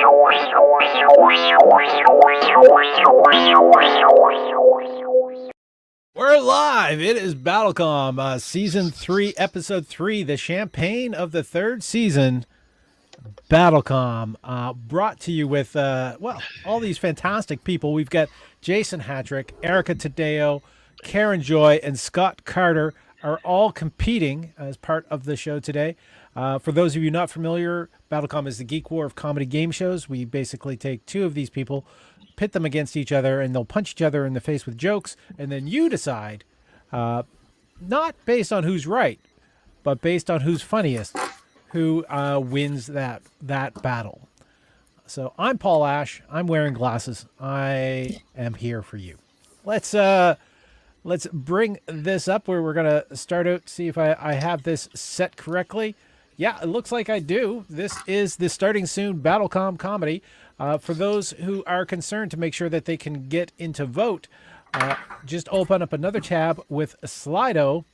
We're live. It is BattleCOM, Season 3, Episode 3, the champagne of the third season. BattleCOM, brought to you with, all these fantastic people. We've got Jason Hatrick, Erica Taddeo, Karen Joy, and Scott Carter are all competing as part of the show today. For those of you not familiar, BattleCOM is the geek war of comedy game shows. We basically take two of these people, pit them against each other, and they'll punch each other in the face with jokes, and then you decide, not based on who's right, but based on who's funniest, who wins that battle. So I'm Paul Ash. I'm wearing glasses. I am here for you. Let's bring this up where we're gonna start out, see if I have this set correctly. Yeah, it looks like I do. This is the Starting Soon BattleCOM comedy. For those who are concerned to make sure that they can get into vote, just open up another tab with Slido,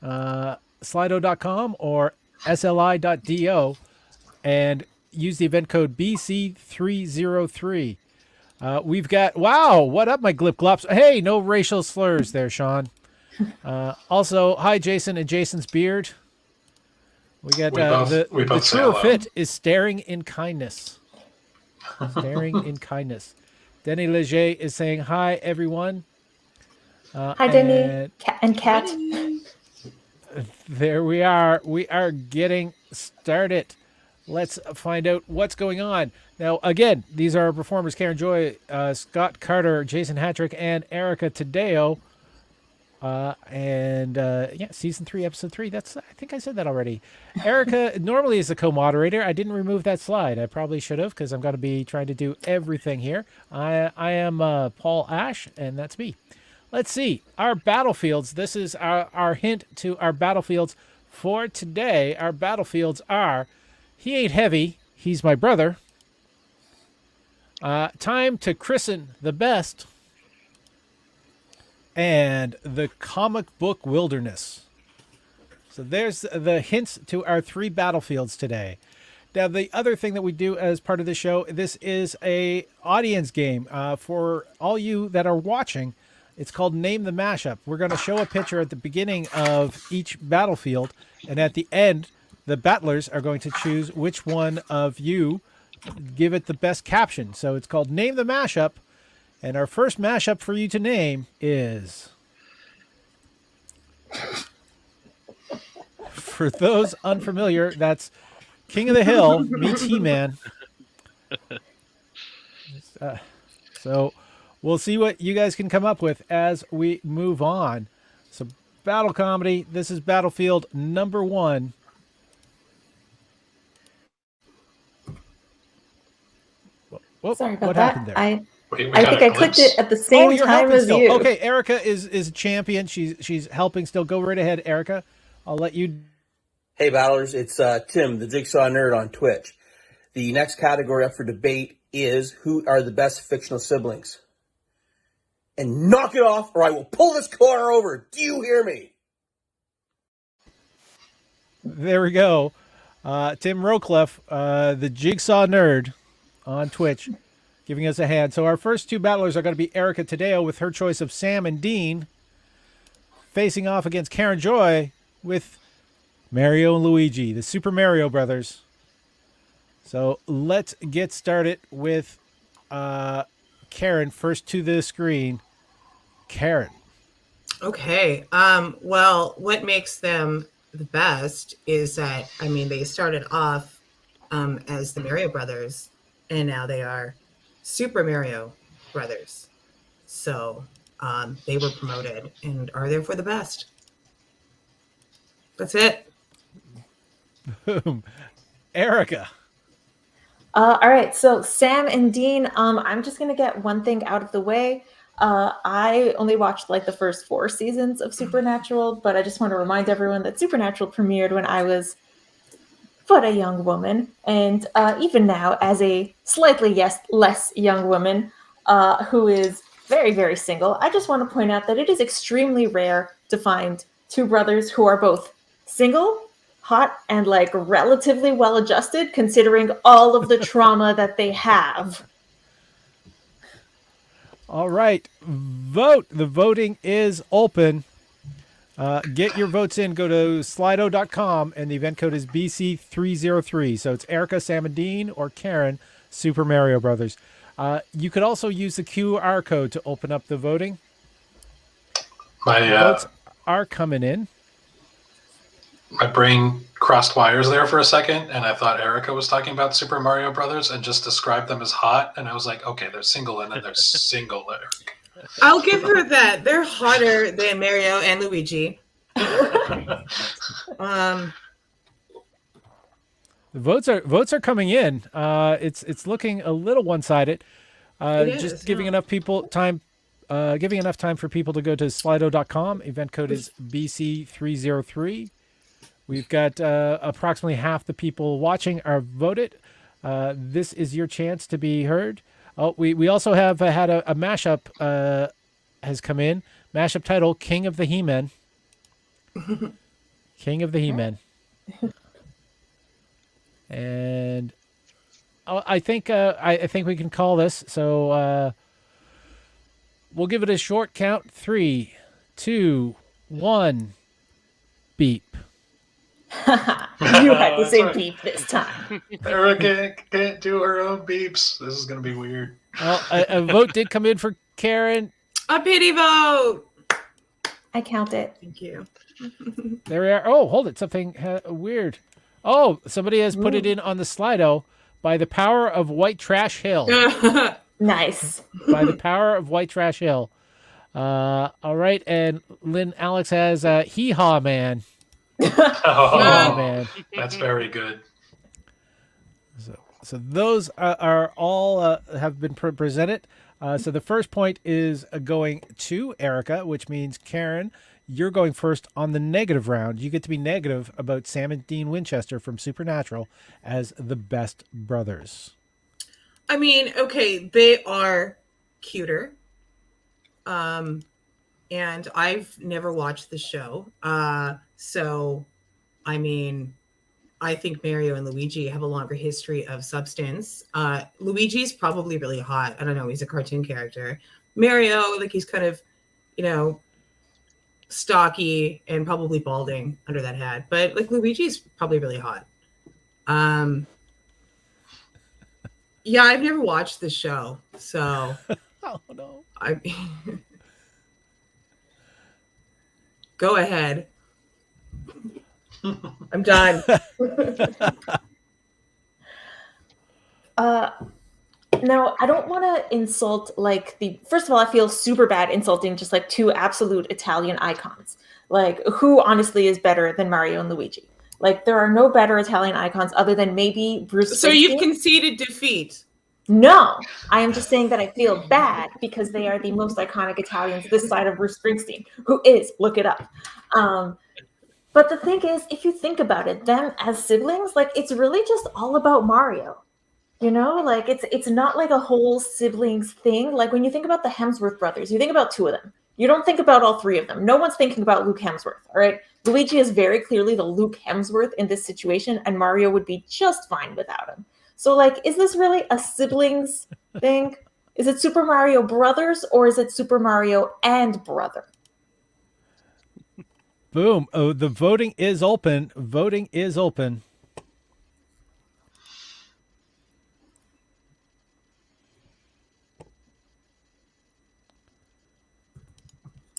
slido.com or sli.do, and use the event code BC303. We've got, wow, what up, my glip glops? Hey, no racial slurs there, Sean. Also, hi, Jason and Jason's beard. We got the truer fit is staring in kindness. Staring in kindness. Denny Leger is saying hi, everyone. Hi, Denny and Kat. There we are. We are getting started. Let's find out what's going on. Now, again, these are our performers: Karen Joy, Scott Carter, Jason Hatrick, and Erica Taddeo. Season 3, Episode 3. I think I said that already. Erica normally is the co-moderator. I didn't remove that slide. I probably should have, because I'm going to be trying to do everything here. I am Paul Ash, and that's me. Let's see. Our battlefields. This is our hint to our battlefields for today. Our battlefields are: he ain't heavy, he's my brother. Time to christen the best. And the comic book wilderness. So there's the hints to our three battlefields today. Now, the other thing that we do as part of the show, this is a audience game for all you that are watching. It's called Name the Mashup. We're going to show a picture at the beginning of each battlefield, and at the end, the battlers are going to choose which one of you give it the best caption. So it's called Name the Mashup. And our first mashup for you to name is, for those unfamiliar, that's King of the Hill meets He-Man. So we'll see what you guys can come up with as we move on. So battle comedy, this is battlefield number 1. Whoa, Sorry about what that. happened there? I think I clicked it at the same time as still. you. Okay, Erica is champion. She's helping still. Go right ahead, Erica. I'll let you. Hey, battlers. It's Tim, the Jigsaw Nerd on Twitch. The next category up for debate is who are the best fictional siblings. And knock it off or I will pull this car over. Do you hear me? There we go. Tim Rocliffe, the Jigsaw Nerd on Twitch, giving us a hand. So our first two battlers are going to be Erica Taddeo with her choice of Sam and Dean, facing off against Karen Joy with Mario and Luigi, the Super Mario Brothers. So let's get started with Karen, first to the screen. Karen. Okay. Well, what makes them the best is that, they started off as the Mario Brothers, and now they are Super Mario Brothers. So they were promoted and are therefore the best. That's it. Boom. Erica. All right, so Sam and Dean, I'm just going to get one thing out of the way. I only watched like the first 4 seasons of Supernatural, but I just want to remind everyone that Supernatural premiered when I was but a young woman. And even now, as a slightly less young woman who is very, very single, I just want to point out that it is extremely rare to find 2 brothers who are both single, hot and like relatively well adjusted considering all of the trauma that they have. All right, vote. The voting is open. Get your votes in. Go to slido.com, and the event code is BC303. So it's Erica, Sam and Dean, or Karen, Super Mario Brothers. You could also use the QR code to open up the voting. My Votes are coming in. my brain crossed wires there for a second, and I thought Erica was talking about Super Mario Brothers and just described them as hot, and I was like, okay, they're single, and then they're single. I'll give her that. They're hotter than Mario and Luigi. The votes are coming in. It's looking a little one-sided. Just giving enough time for people to go to slido.com. Event code is BC303. We've got approximately half the people watching are voted. This is your chance to be heard. Oh, we also have had a mashup has come in. Mashup title, King of the He-Men. King of the He-Men. And I think we can call this. So we'll give it a short count. 3, 2, 1. Beep. You had to say beep this time. Erica can't do her own beeps. This is going to be weird. Well, a vote did come in for Karen. A pity vote. I count it. Thank you. There we are. Oh, hold it. Something weird. Oh, somebody has put it in on the Slido. By the power of White Trash Hill. Nice. By the power of White Trash Hill. All right. And Lynn Alex has Hee Haw Man. Oh, Man. That's very good. So those are all have been presented. So the first point is going to Erica, which means Karen, you're going first on the negative round. You get to be negative about Sam and Dean Winchester from Supernatural as the best brothers. I mean, okay, they are cuter. And I've never watched the show. So, I mean, I think Mario and Luigi have a longer history of substance. Luigi's probably really hot. I don't know. He's a cartoon character. Mario, like, he's kind of, stocky and probably balding under that hat. But, like, Luigi's probably really hot. Yeah, I've never watched the show. So, oh, no. Go ahead. I'm done. Now, I don't want to insult, first of all, I feel super bad insulting just like two absolute Italian icons. Like, who honestly is better than Mario and Luigi? Like, there are no better Italian icons other than maybe Bruce So Springsteen. you've conceded defeat. No, I am just saying that I feel bad because they are the most iconic Italians this side of Bruce Springsteen, who is, look it up. But the thing is, if you think about it, them as siblings, like, it's really just all about Mario. Like, it's not like a whole siblings thing. Like, when you think about the Hemsworth brothers, you think about two of them. You don't think about all three of them. No one's thinking about Luke Hemsworth, all right? Luigi is very clearly the Luke Hemsworth in this situation, and Mario would be just fine without him. So, like, is this really a siblings thing? Is it Super Mario Brothers, or is it Super Mario and Brother? Boom. Oh, the voting is open. Voting is open.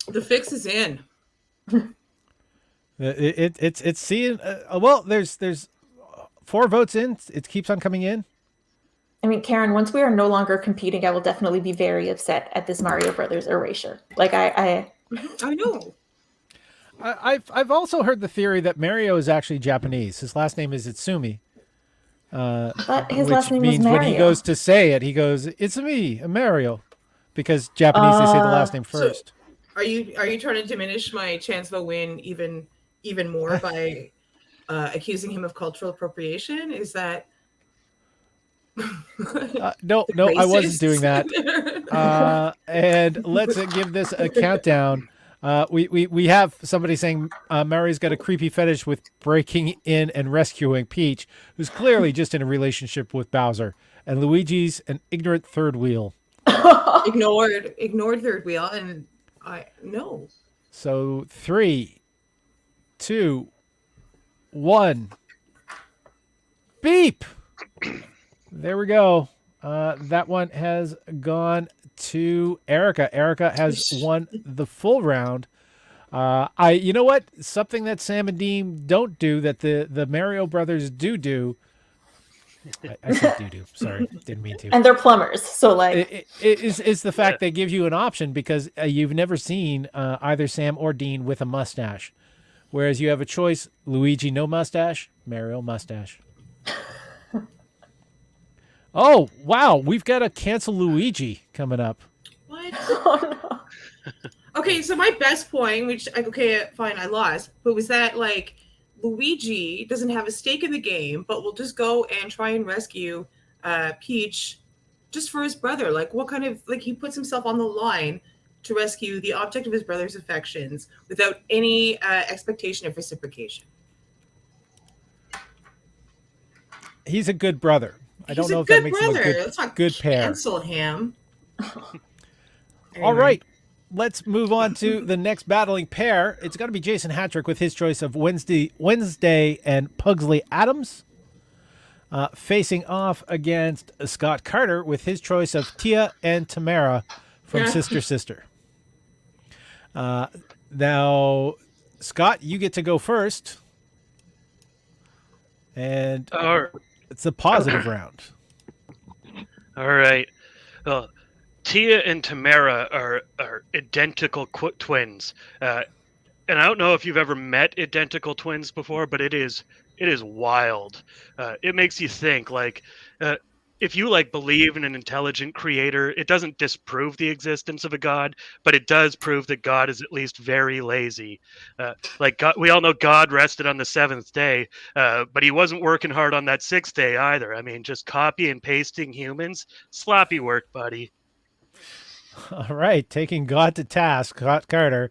The fix is in. It's seeing. Well, there's 4 votes in. It keeps on coming in. I mean, Karen, once we are no longer competing, I will definitely be very upset at this Mario Brothers erasure. Like, I know. I've also heard the theory that Mario is actually Japanese. His last name is Itsumi. But his which last name means is Mario. when he goes to say it, he goes, "It's me, Mario," because Japanese they say the last name first. So are you trying to diminish my chance of a win even more by accusing him of cultural appropriation? Is that no, I wasn't doing that. And let's give this a countdown. We have somebody saying Mari's got a creepy fetish with breaking in and rescuing Peach, who's clearly just in a relationship with Bowser, and Luigi's an ignorant third wheel. Ignored third wheel, and I no. So 3, 2, 1. Beep. There we go. That one has gone to Erica. Erica has won the full round. You know what? Something that Sam and Dean don't do that the Mario brothers do. I said do. Sorry, didn't mean to. And they're plumbers, so like It is the fact they give you an option because you've never seen either Sam or Dean with a mustache, whereas you have a choice: Luigi no mustache, Mario mustache. Oh wow, we've got a cancel Luigi coming up. What? oh no. Okay, so my best point, which okay, fine, I lost, but was that like Luigi doesn't have a stake in the game, but will just go and try and rescue Peach just for his brother. Like, what kind of he puts himself on the line to rescue the object of his brother's affections without any expectation of reciprocation. He's a good brother. I don't He's know a if that good makes brother. him a Let's not good pair. cancel him. All right. Let's move on to the next battling pair. It's going to be Jason Hatrick with his choice of Wednesday and Pugsley Adams, facing off against Scott Carter with his choice of Tia and Tamara from Sister Sister. Now, Scott, you get to go first, and it's a positive round. All right. Well, Tia and Tamara are identical twins, and I don't know if you've ever met identical twins before, but it is wild. It makes you think. If you believe in an intelligent creator, it doesn't disprove the existence of a god, but it does prove that God is at least very lazy. God, we all know God rested on the seventh day, but he wasn't working hard on that sixth day either. I mean, just copy and pasting humans, sloppy work, buddy. All right, taking God to task, Scott Carter.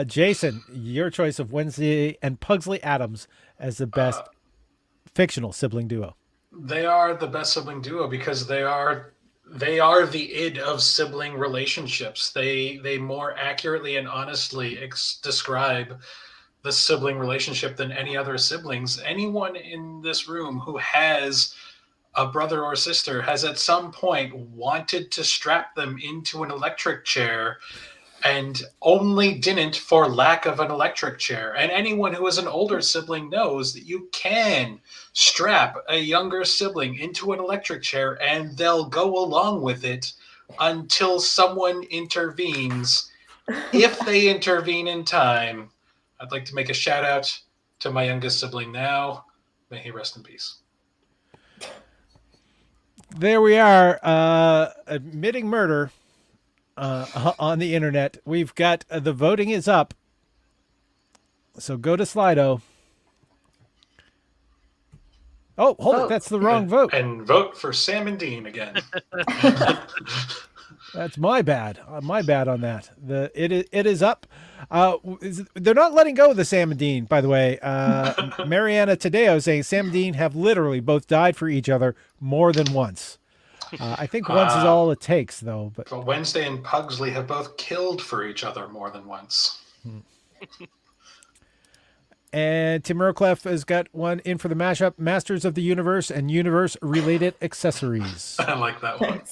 Jason, your choice of Wednesday and Pugsley Adams as the best fictional sibling duo. They are the best sibling duo because they are the id of sibling relationships. They more accurately and honestly describe the sibling relationship than any other siblings. Anyone in this room who has a brother or sister has at some point wanted to strap them into an electric chair and only didn't for lack of an electric chair. And anyone who is an older sibling knows that you can strap a younger sibling into an electric chair and they'll go along with it until someone intervenes. If they intervene in time, I'd like to make a shout out to my youngest sibling now. May he rest in peace. There we are, admitting murder on the internet. We've got the voting is up. So go to Slido. Oh, hold it. That's the wrong vote. And vote for Sam and Dean again. That's my bad. My bad on that. It is up. They're not letting go of the Sam and Dean, by the way. Mariana Taddeo saying Sam and Dean have literally both died for each other more than once. I think once is all it takes, though. But Wednesday and Pugsley have both killed for each other more than once. And Tim Merclef has got one in for the mashup: Masters of the Universe and Universe-related accessories. I like that one.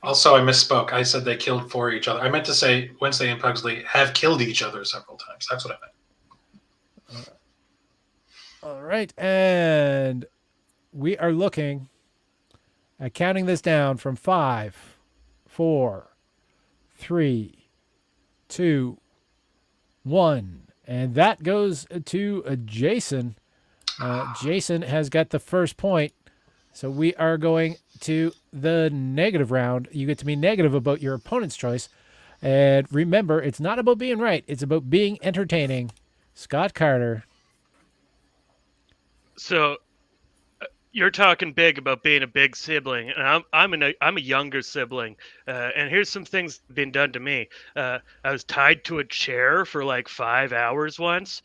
Also, I misspoke. I said they killed for each other. I meant to say Wednesday and Pugsley have killed each other several times. That's what I meant. All right. And we are looking at counting this down from 5, 4, 3, 2, 1. And that goes to Jason. Jason has got the first point. So we are going to the negative round. You get to be negative about your opponent's choice. And remember, it's not about being right. It's about being entertaining. Scott Carter. So you're talking big about being a big sibling, and I'm a younger sibling. And here's some things been done to me. I was tied to a chair for like 5 hours once.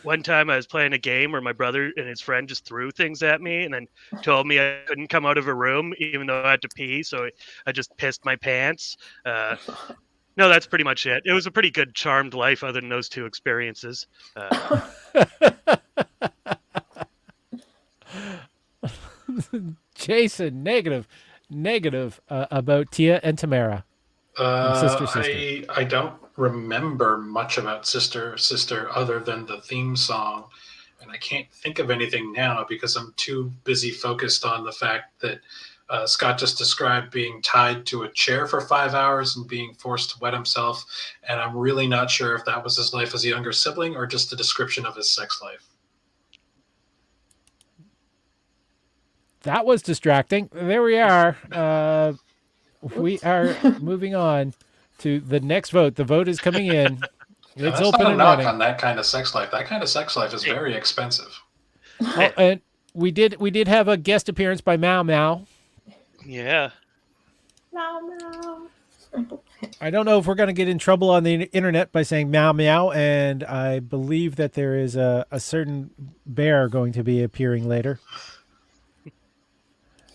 One time I was playing a game where my brother and his friend just threw things at me, and then told me I couldn't come out of a room even though I had to pee. So I just pissed my pants. No, that's pretty much it. It was a pretty good charmed life, other than those 2 experiences. Jason, negative about Tia and Tamara. Sister. I don't remember much about Sister other than the theme song, and I can't think of anything now because I'm too busy focused on the fact that Scott just described being tied to a chair for 5 hours and being forced to wet himself, and I'm really not sure if that was his life as a younger sibling or just a description of his sex life. That was distracting. There we are. We are moving on to the next vote. The vote is coming in. It's open not a and knock running. on that kind of sex life. That kind of sex life is very expensive. Oh, and we did have a guest appearance by Mao Mao. Yeah. No. I don't know if we're going to get in trouble on the internet by saying meow meow, and I believe that there is a certain bear going to be appearing later.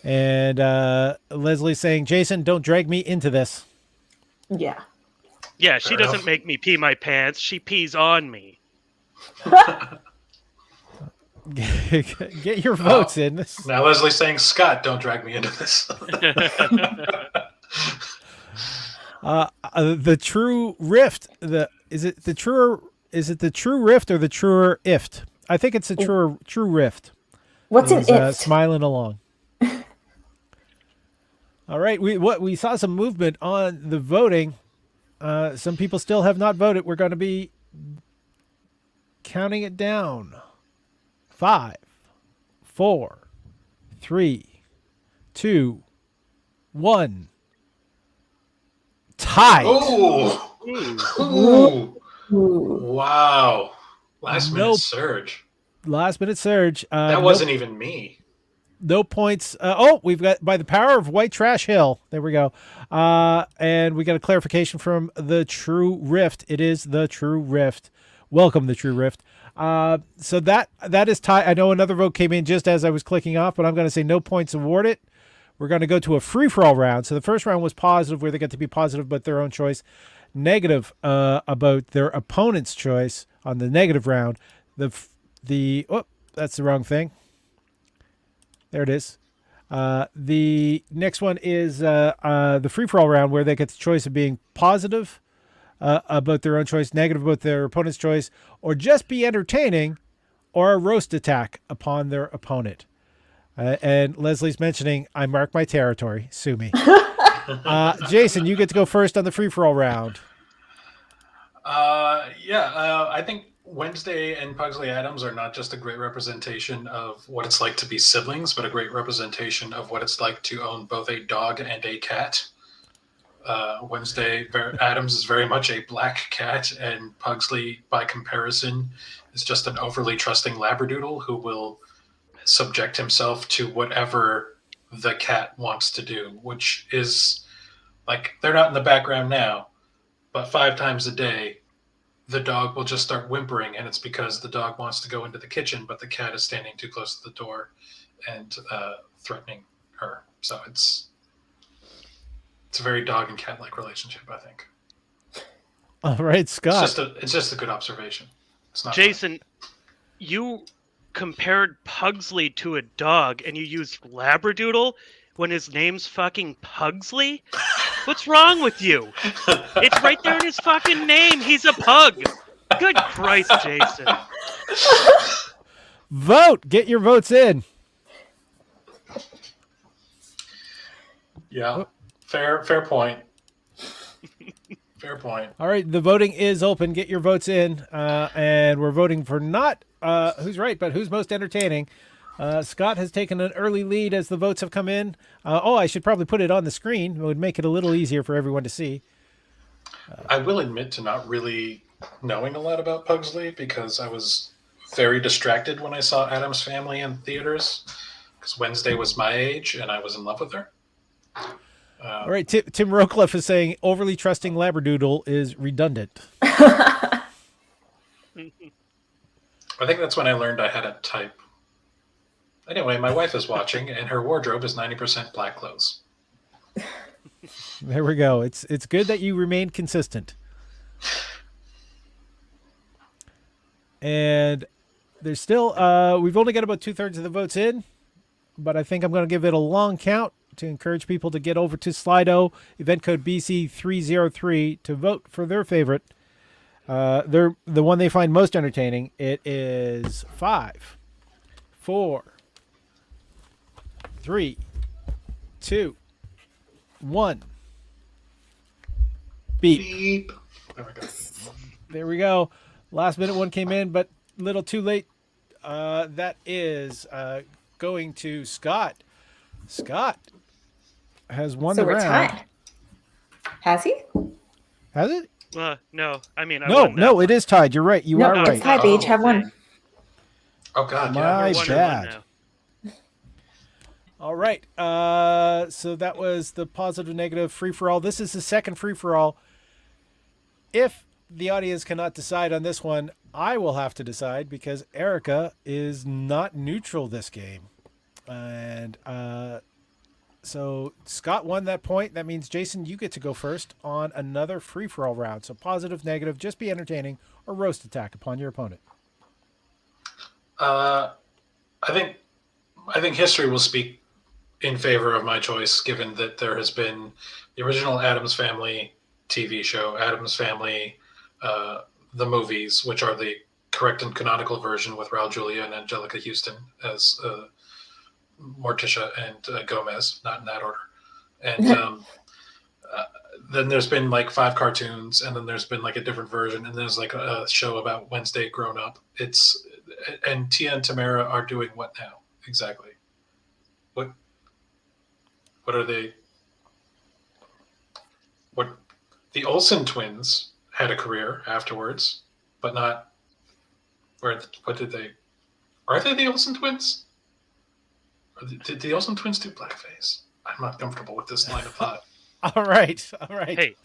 And Leslie's saying, Jason, don't drag me into this. Yeah. Yeah, she Fair doesn't enough. make me pee my pants. She pees on me. Get your votes in. This. Now Leslie's saying, Scott, don't drag me into this. The true rift. Is it the true rift or the truer ift? I think it's a true rift. What's an ift? Smiling along. All right, we saw some movement on the voting. Some people still have not voted. We're going to be counting it down. 5, 4, 3, 2, 1. Tied. Oh, wow! Last minute surge. Last minute surge. That wasn't even me. No points. We've got by the power of White Trash Hill. There we go. And we got a clarification from the True Rift. It is the True Rift. Welcome, the True Rift. So that is tied. I know another vote came in just as I was clicking off, but I'm going to say no points awarded. We're going to go to a free-for-all round. So the first round was positive, where they get to be positive about their own choice. Negative about their opponent's choice on the negative round. That's the wrong thing. There it is. The next one is the free-for-all round, where they get the choice of being positive about their own choice, negative about their opponent's choice, or just be entertaining, or a roast attack upon their opponent. And Leslie's mentioning, I mark my territory. Sue me. Jason, you get to go first on the free-for-all round. I think Wednesday and Pugsley Adams are not just a great representation of what it's like to be siblings, but a great representation of what it's like to own both a dog and a cat. Wednesday Adams is very much a black cat, and Pugsley, by comparison, is just an overly trusting labradoodle who will subject himself to whatever the cat wants to do, which is like, they're not in the background now, but 5 times a day the dog will just start whimpering, and it's because the dog wants to go into the kitchen, but the cat is standing too close to the door and threatening her. So it's a very dog and cat like relationship, I think. All right, Scott. It's just a good observation. It's not Jason, you compared Pugsley to a dog and you used Labradoodle when his name's fucking Pugsley? What's wrong with you? It's right there in his fucking name. He's a pug. Good Christ, Jason. Vote. Get your votes in. Yeah. Fair point. Fair point. All right, the voting is open. Get your votes in. And we're voting for not who's right, but who's most entertaining. Scott has taken an early lead as the votes have come in. I should probably put it on the screen. It would make it a little easier for everyone to see. I will admit to not really knowing a lot about Pugsley because I was very distracted when I saw Addams Family in theaters. because Wednesday was my age and I was in love with her. All right, Tim Rocliffe is saying overly trusting Labradoodle is redundant. I think that's when I learned I had a type. Anyway, my wife is watching, and her wardrobe is 90% black clothes. There we go. It's good that you remain consistent. And there's still we've only got about 2/3 of the votes in, but I think I'm going to give it a long count to encourage people to get over to Slido, event code BC303, to vote for their favorite. They're the one they find most entertaining. It is 5, 4, 3, 2, 1. Beep. Beep. There we go. There we go. Last minute one came in, but a little too late. That is going to Scott. Scott has won So the we're round. tied. Has he? Has it? No. I mean, I No, won that no, one. it is tied. You're right. You No, are it's right. tied. They each have one. Oh, God. My Yeah, One you're and bad. one now. All right. So that was the positive, negative, free for all. This is the second free for all. If the audience cannot decide on this one, I will have to decide because Erica is not neutral this game. And so Scott won that point. That means, Jason, you get to go first on another free for all round. So positive, negative, just be entertaining, or roast attack upon your opponent. I think history will speak in favor of my choice, given that there has been the original Addams Family TV show, Addams Family, the movies, which are the correct and canonical version with Raul Julia and Angelica Houston as Morticia and Gomez, not in that order. And then there's been like 5 cartoons, and then there's been like a different version, and there's like a show about Wednesday grown up. And Tia and Tamara are doing what now exactly? What are they? What the Olsen twins had a career afterwards, but not. What did they? Are they the Olsen twins? Did the Olsen twins do blackface? I'm not comfortable with this line of thought. All right. Hey,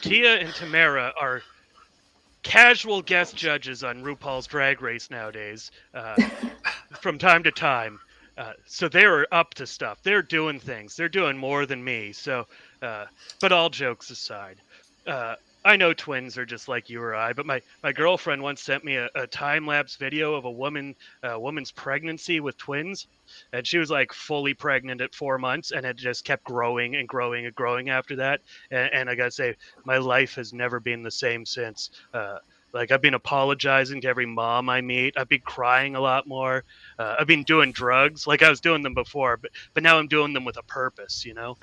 Tia and Tamara are casual guest judges on RuPaul's Drag Race nowadays, from time to time. So they're up to stuff. They're doing things. They're doing more than me. So, but all jokes aside, I know twins are just like you or I. But my girlfriend once sent me a time lapse video of a woman's pregnancy with twins, and she was like fully pregnant at 4 months, and it just kept growing and growing and growing after that. And I gotta say, my life has never been the same since. Like, I've been apologizing to every mom I meet. I've been crying a lot more. I've been doing drugs. Like, I was doing them before, but now I'm doing them with a purpose, you know?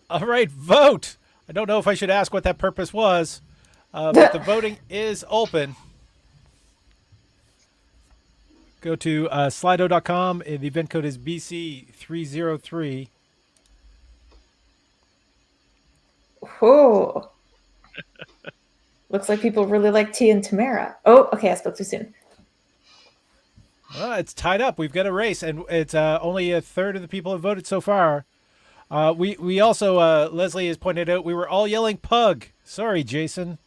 All right, vote. I don't know if I should ask what that purpose was, but the voting is open. Go to slido.com. The event code is BC303. Whoa. Looks like people really like Tia and Tamara. Oh, okay, I spoke too soon. Well, it's tied up. We've got a race, and it's only a third of the people have voted so far. We also, Leslie has pointed out, we were all yelling pug. Sorry, Jason.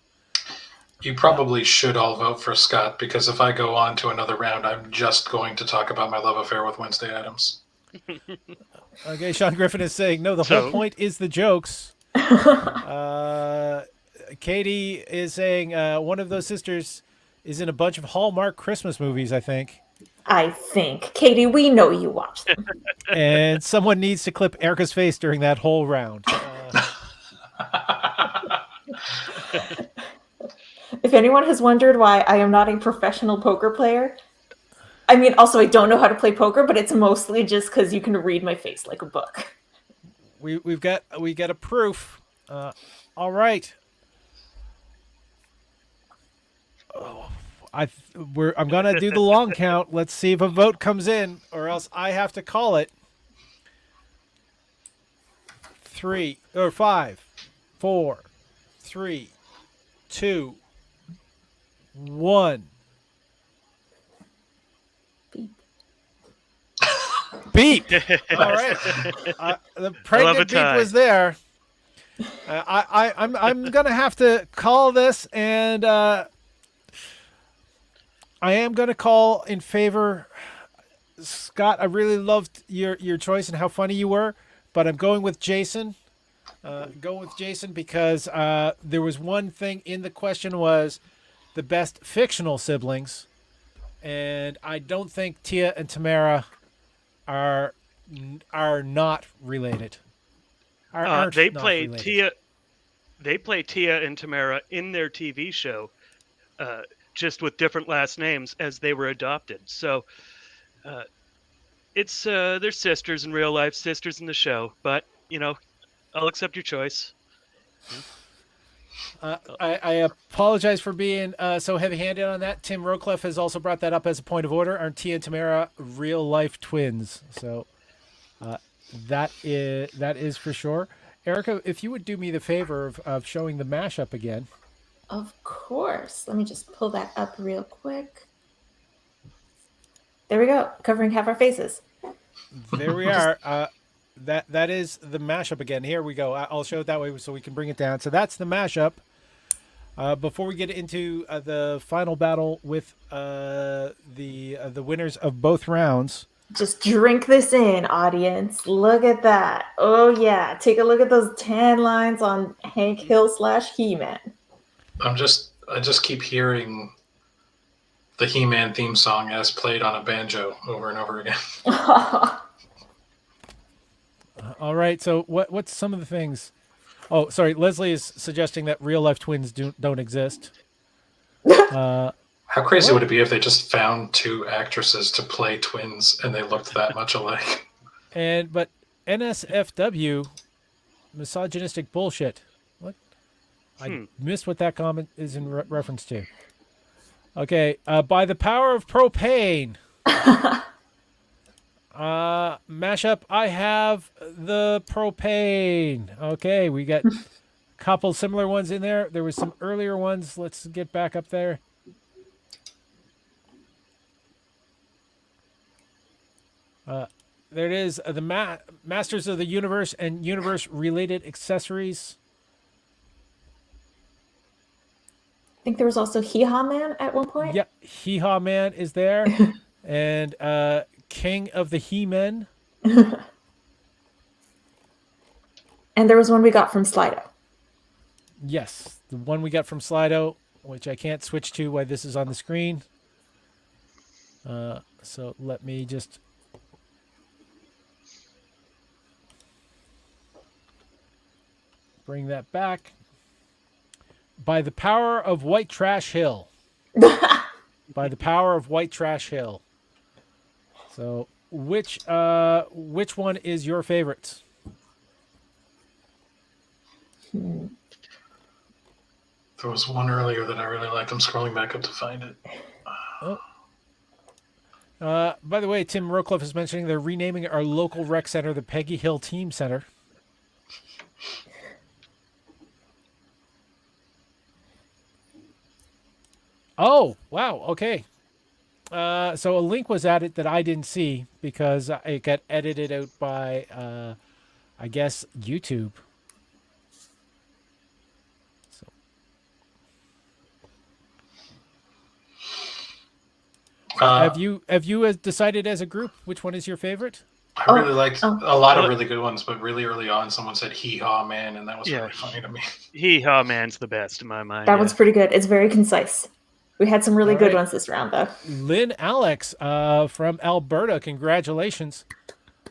You probably should all vote for Scott, because if I go on to another round, I'm just going to talk about my love affair with Wednesday Addams. Okay, Sean Griffin is saying, no, the So- whole point is the jokes. Katie is saying one of those sisters is in a bunch of Hallmark Christmas movies, I think. I think. Katie, we know you watch them. And someone needs to clip Erica's face during that whole round. If anyone has wondered why I am not a professional poker player, I mean, also, I don't know how to play poker, but it's mostly just because you can read my face like a book. We got a proof. All right. I'm gonna do the long count. Let's see if a vote comes in, or else I have to call it. 3 or 5, 4, 3, 2, 1. beep. All right. The pregnant beep tie. was there. I'm gonna have to call this, and I am gonna call in favor. Scott, I really loved your choice and how funny you were, but I'm going with Jason. Going with Jason because there was one thing in the question was the best fictional siblings, and I don't think Tia and Tamara are not related. Aren't They not play related. Tia. They play Tia and Tamara in their TV show, just with different last names as they were adopted. So it's they're sisters in real life, sisters in the show. But I'll accept your choice. I apologize for being so heavy-handed on that. Tim Rocliffe has also brought that up as a point of order. Aren't Tia and Tamara real-life twins? So that is for sure. Erica, if you would do me the favor of showing the mashup again. Of course. Let me just pull that up real quick. There we go, covering half our faces. There we are. That is the mashup again. Here we go. I'll show it that way so we can bring it down. So that's the mashup. Before we get into the final battle with the winners of both rounds. Just drink this in, audience. Look at that. Oh yeah, take a look at those tan lines on Hank Hill / He-Man. I just keep hearing the He-Man theme song as played on a banjo over and over again. All right. So what's some of the things? Oh, sorry. Leslie is suggesting that real life twins don't exist. How crazy would it be if they just found two actresses to play twins and they looked that much alike? But NSFW, misogynistic bullshit. What? I missed what that comment is in reference to. Okay. By the power of propane. Mashup, I have the propane. Okay, we got a couple similar ones in there. There was some earlier ones. Let's get back up there. There it is. The Masters of the Universe and Universe-related accessories. I think there was also Hee-Haw Man at one point. Yep, Hee-Haw Man is there. And King of the He-Men. And there was one we got from Slido. Yes, the one we got from Slido, which I can't switch to while this is on the screen. So let me just... bring that back. By the power of White Trash Hill. By the power of White Trash Hill. So, which one is your favorite? There was one earlier that I really liked. I'm scrolling back up to find it. By the way, Tim Rocliffe is mentioning they're renaming our local rec center the Peggy Hill Team Center. Oh, wow. Okay. So a link was added that I didn't see because it got edited out by, I guess, YouTube. So. Have you decided as a group which one is your favorite? I really liked a lot of really good ones, but really early on, someone said Hee-Haw Man, and that was really funny to me. Hee-Haw Man's the best in my mind. That one's pretty good. It's very concise. We had some really good ones this round, though. Lynn Alex from Alberta, congratulations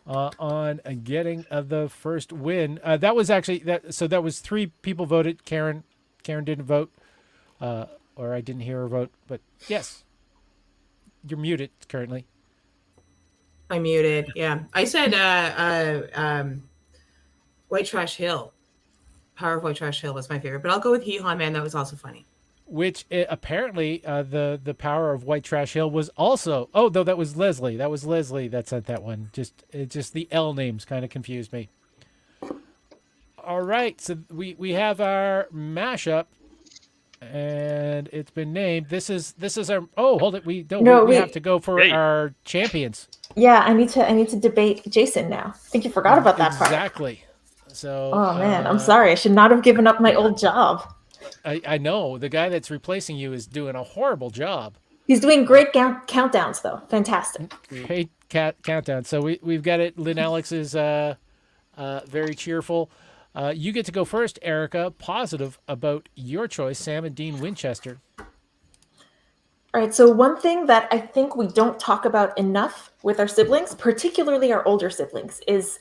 on getting the first win. That was actually that was 3 people voted. Karen didn't vote, or I didn't hear her vote. But yes, you're muted currently. I'm muted. Yeah, I said White Trash Hill. Power of White Trash Hill was my favorite, but I'll go with Hee-Haw Man. That was also funny. Which apparently the power of White Trash Hill was also. Oh, no, that was Leslie. That was Leslie that sent that one. Just the L names kind of confused me. All right, so we have our mashup. And it's been named. This is our. Oh, hold it. We don't. No, we have to go for Hey. our champions. Yeah, I need to debate Jason now. I think you forgot about that part. Exactly. So. Oh man, I'm sorry. I should not have given up my old job. I know the guy that's replacing you is doing a horrible job. He's doing great countdowns though. Fantastic. Great countdown. So we've got it. Lynn Alex is very cheerful. You get to go first, Erica. Positive about your choice, Sam and Dean Winchester. All right, so one thing that I think we don't talk about enough with our siblings, particularly our older siblings, is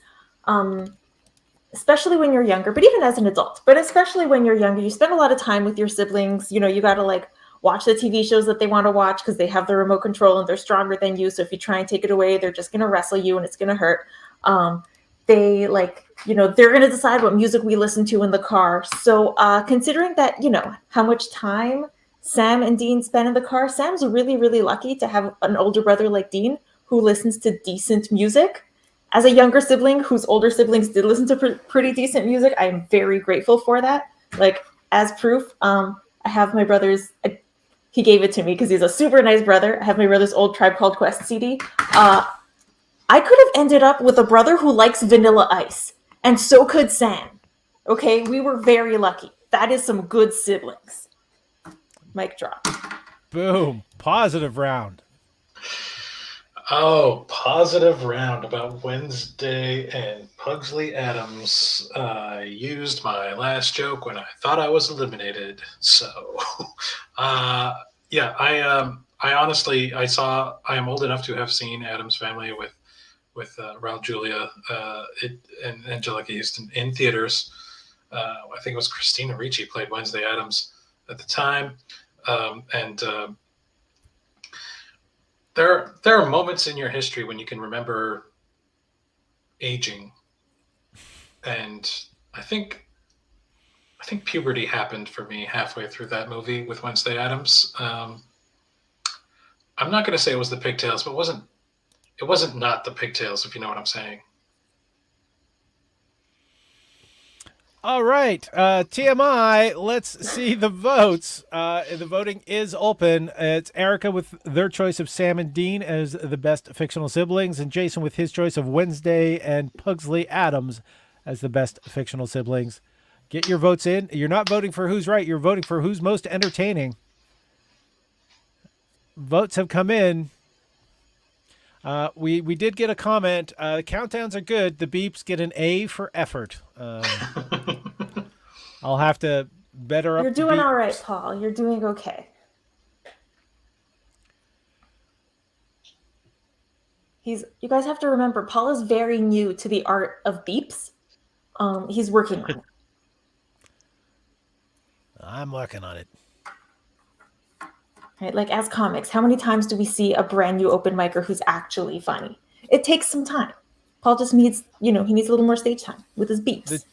especially when you're younger, but even as an adult, but especially when you're younger, you spend a lot of time with your siblings. You know, you got to like watch the TV shows that they want to watch because they have the remote control and they're stronger than you. So if you try and take it away, they're just going to wrestle you and it's going to hurt. They like, you know, they're going to decide what music we listen to in the car. So considering that, you know, how much time Sam and Dean spend in the car, Sam's really, really lucky to have an older brother like Dean who listens to decent music. As a younger sibling whose older siblings did listen to pretty decent music, I am very grateful for that. Like, as proof, I have my brother's, he gave it to me because he's a super nice brother. I have my brother's old Tribe Called Quest CD. I could have ended up with a brother who likes Vanilla Ice, and so could Sam. Okay, we were very lucky. That is some good siblings. Mic drop. Boom. Positive round. Oh, positive round about Wednesday and Pugsley Adams. I used my last joke when I thought I was eliminated. So, yeah, I honestly, I am old enough to have seen Addams Family with Raul Julia and Angelica Houston in theaters. I think it was Christina Ricci played Wednesday Addams at the time, and there are moments in your history when you can remember aging, and I think puberty happened for me halfway through that movie with Wednesday Addams. I'm not going to say it was the pigtails, but it wasn't not the pigtails, if you know what I'm saying. All right, TMI, let's see the votes. The voting is open. It's Erica with their choice of Sam and Dean as the best fictional siblings, and Jason with his choice of Wednesday and Pugsley Adams as the best fictional siblings. Get your votes in. You're not voting for who's right. You're voting for who's most entertaining. Votes have come in. We did get a comment. The countdowns are good. The beeps get an A for effort. I'll have to better up. You're doing all right, Paul. You're doing okay. You guys have to remember, Paul is very new to the art of beeps. He's working on it. I'm working on it. Right? Like as comics, how many times do we see a brand new open micer who's actually funny? It takes some time. Paul just needs, he needs a little more stage time with his beeps.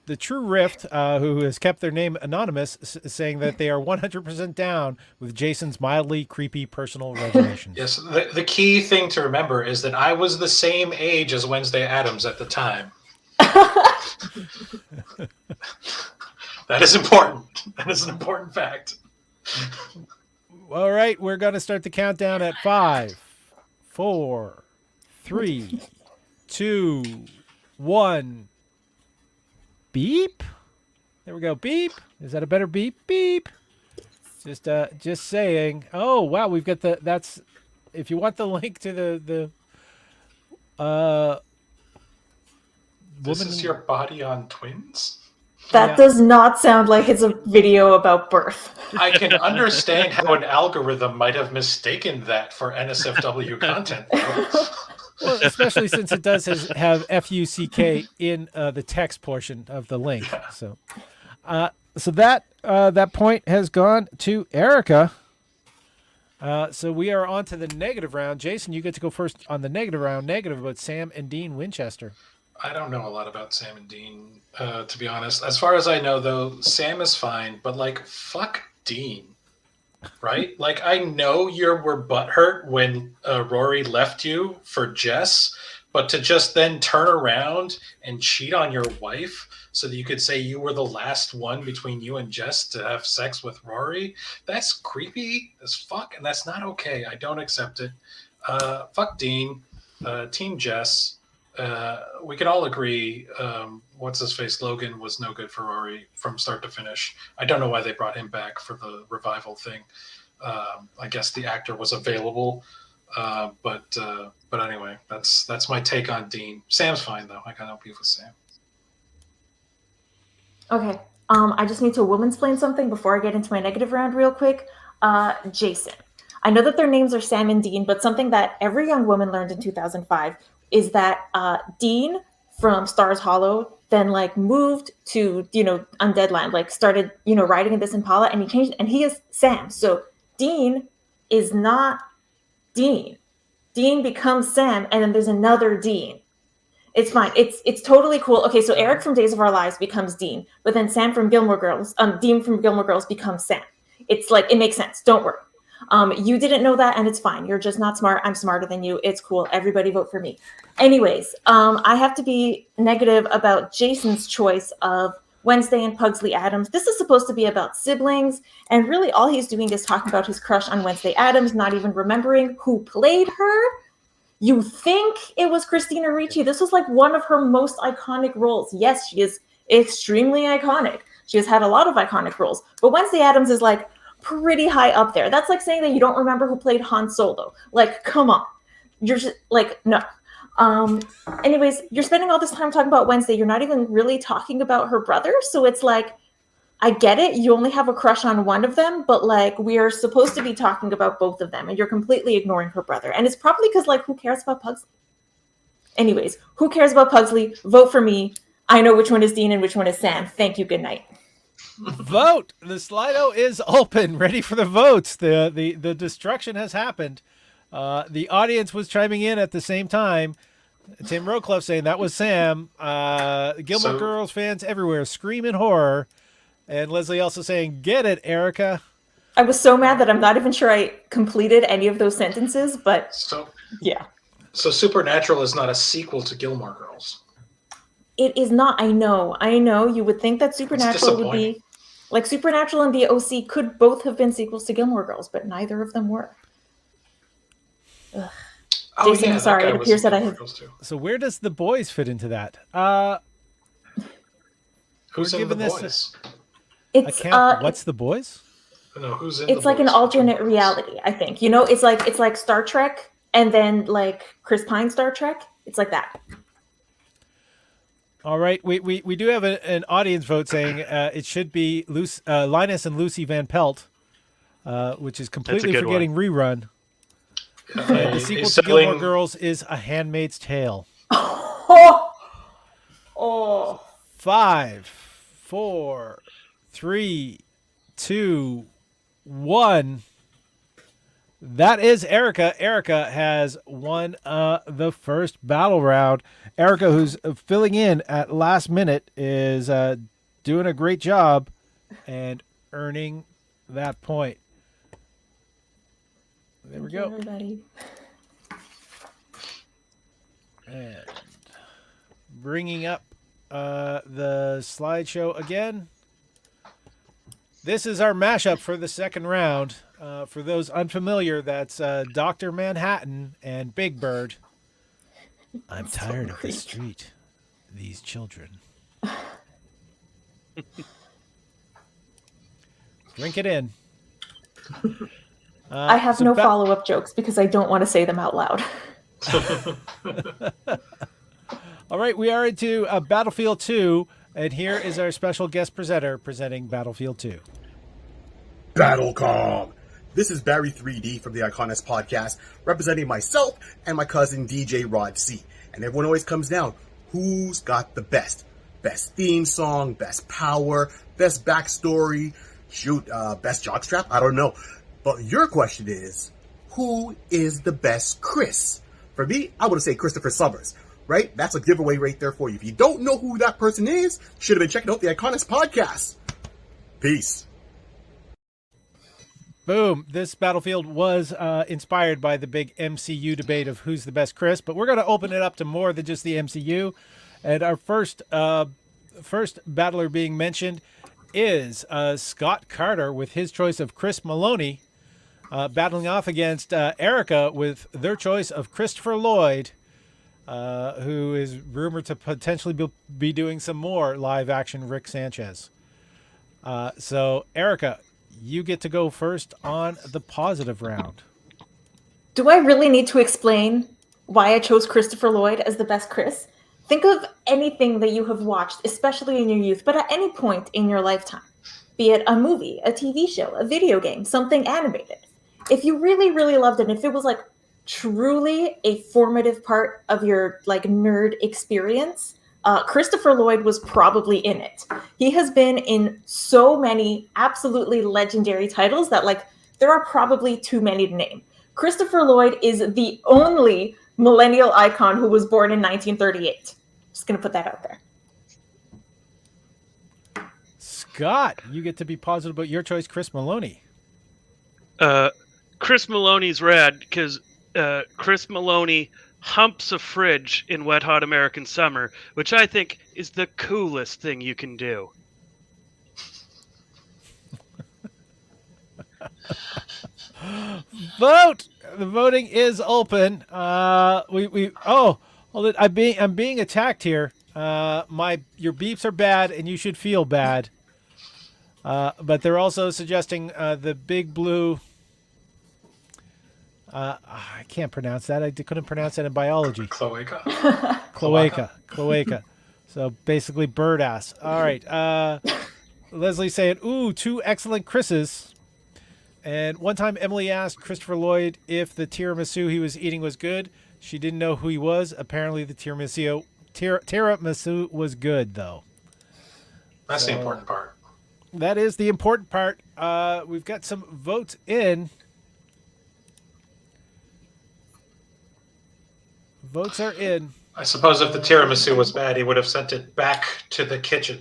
The True Rift, who has kept their name anonymous, saying that they are 100% down with Jason's mildly creepy personal revelations. Yes, the key thing to remember is that I was the same age as Wednesday Addams at the time. That is important. That is an important fact. All right, we're going to start the countdown at 5, 4, 3, 2, 1. Beep. There we go. Beep. Is that a better beep? Beep. Just saying. Oh wow, we've got that's. If you want the link to the This is your body on twins? That does not sound like it's a video about birth. I can understand how an algorithm might have mistaken that for NSFW content. Well, especially since it does have FUCK in the text portion of the link. So that point has gone to Erica. So we are on to the negative round. Jason, you get to go first on the negative round. Negative about Sam and Dean Winchester. I don't know a lot about Sam and Dean, to be honest. As far as I know, though, Sam is fine, but fuck Dean. Right? I know you were butthurt when Rory left you for Jess, But to just then turn around and cheat on your wife so that you could say you were the last one between you and Jess to have sex with Rory, that's creepy as fuck, and that's not okay. I don't accept it. Fuck Dean. Team Jess. We can all agree what's-his-face Logan was no good for Rory from start to finish. I don't know why they brought him back for the revival thing. I guess the actor was available. But anyway, that's my take on Dean. Sam's fine though. I got no beef with Sam. Okay. I just need to womansplain something before I get into my negative round real quick. Jason. I know that their names are Sam and Dean, but something that every young woman learned in 2005 is that Dean from Stars Hollow then like moved to, Undead Land, like started, riding in this Impala, and he changed, and he is Sam. So Dean is not Dean. Dean becomes Sam, and then there's another Dean. It's fine. It's totally cool. Okay, so Eric from Days of Our Lives becomes Dean, but then Dean from Gilmore Girls becomes Sam. It's like, it makes sense. Don't worry. You didn't know that, and it's fine. You're just not smart. I'm smarter than you. It's cool. Everybody vote for me. Anyways, I have to be negative about Jason's choice of Wednesday and Pugsley Addams. This is supposed to be about siblings, and really all he's doing is talking about his crush on Wednesday Addams, not even remembering who played her. You think it was Christina Ricci. This was like one of her most iconic roles. Yes, she is extremely iconic. She has had a lot of iconic roles, but Wednesday Addams is like pretty high up there. That's like saying that you don't remember who played Han Solo. Like, come on. You're just like, no. Anyways, you're spending all this time talking about Wednesday. You're not even really talking about her brother. So it's like, I get it. You only have a crush on one of them, but like, we are supposed to be talking about both of them, and you're completely ignoring her brother. And it's probably because like, who cares about Pugsley? Anyways, who cares about Pugsley? Vote for me. I know which one is Dean and which one is Sam. Thank you. Good night. Vote. The Slido is open, ready for the votes. The destruction has happened. The audience was chiming in at the same time. Tim Rocliffe saying that was Sam. Gilmore Girls fans everywhere screaming horror. And Leslie also saying, get it, Erica. I was so mad that I'm not even sure I completed any of those sentences, but yeah. So Supernatural is not a sequel to Gilmore Girls. It is not. I know. You would think that Supernatural would be like Supernatural and the OC could both have been sequels to Gilmore Girls, but neither of them were. Ugh. Oh, Jason, yeah, I'm sorry. It appears that I have. So where does The Boys fit into that? Who's in The Boys? It's what's The Boys? No, who's in it's The like Boys? an alternate reality, I think. It's like Star Trek, and then like Chris Pine Star Trek. It's like that. All right, we do have an audience vote saying it should be Linus and Lucy Van Pelt, which is completely forgetting Rerun. The sequel to Gilmore Girls is A Handmaid's Tale. Oh. 5, 4, 3, 2, 1. That is Erica. Erica has won the first battle round. Erica, who's filling in at last minute, is doing a great job and earning that point. There we go. Everybody. And bringing up the slideshow again. This is our mashup for the second round. For those unfamiliar, that's Dr. Manhattan and Big Bird. I'm tired of the street. These children. Drink it in. I have no follow-up jokes because I don't want to say them out loud. All right, we are into Battlefield 2, and here is our special guest presenter presenting Battlefield 2. BattleCOM. This is Barry 3D from the Iconist podcast, representing myself and my cousin DJ Rod C. And everyone always comes down, who's got the best? Best theme song, best power, best backstory, best jockstrap? I don't know. But your question is, who is the best Chris? For me, I would say Christopher Summers, right? That's a giveaway right there for you. If you don't know who that person is, you should have been checking out the Iconist podcast. Peace. Boom. This battlefield was inspired by the big MCU debate of who's the best Chris, but we're going to open it up to more than just the MCU. And our first battler being mentioned is Scott Carter with his choice of Chris Maloney, battling off against Erica with their choice of Christopher Lloyd, who is rumored to potentially be doing some more live action Rick Sanchez. So, Erica, you get to go first on the positive round. Do I really need to explain why I chose Christopher Lloyd as the best Chris? Think of anything that you have watched, especially in your youth, but at any point in your lifetime, be it a movie, a TV show, a video game, something animated. If you really, really loved it, and if it was like truly a formative part of your like nerd experience, Christopher Lloyd was probably in it. He has been in so many absolutely legendary titles that like there are probably too many to name. Christopher Lloyd is the only millennial icon who was born in 1938. Just gonna put that out there. Scott, you get to be positive about your choice, Chris Maloney. Chris Maloney's rad because Chris Maloney humps a fridge in Wet Hot American Summer, which I think is the coolest thing you can do. Vote. The voting is open. I'm being attacked here. Your beeps are bad, and you should feel bad. But they're also suggesting the big blue. I can't pronounce that. I couldn't pronounce that in biology. Cloaca. So basically bird ass. All right. Leslie's saying, ooh, 2 excellent Chris's. And one time Emily asked Christopher Lloyd if the tiramisu he was eating was good. She didn't know who he was. Apparently the tiramisu was good, though. That's the important part. That is the important part. We've got some votes in. Votes are in. I suppose if the tiramisu was bad, he would have sent it back to the kitchen.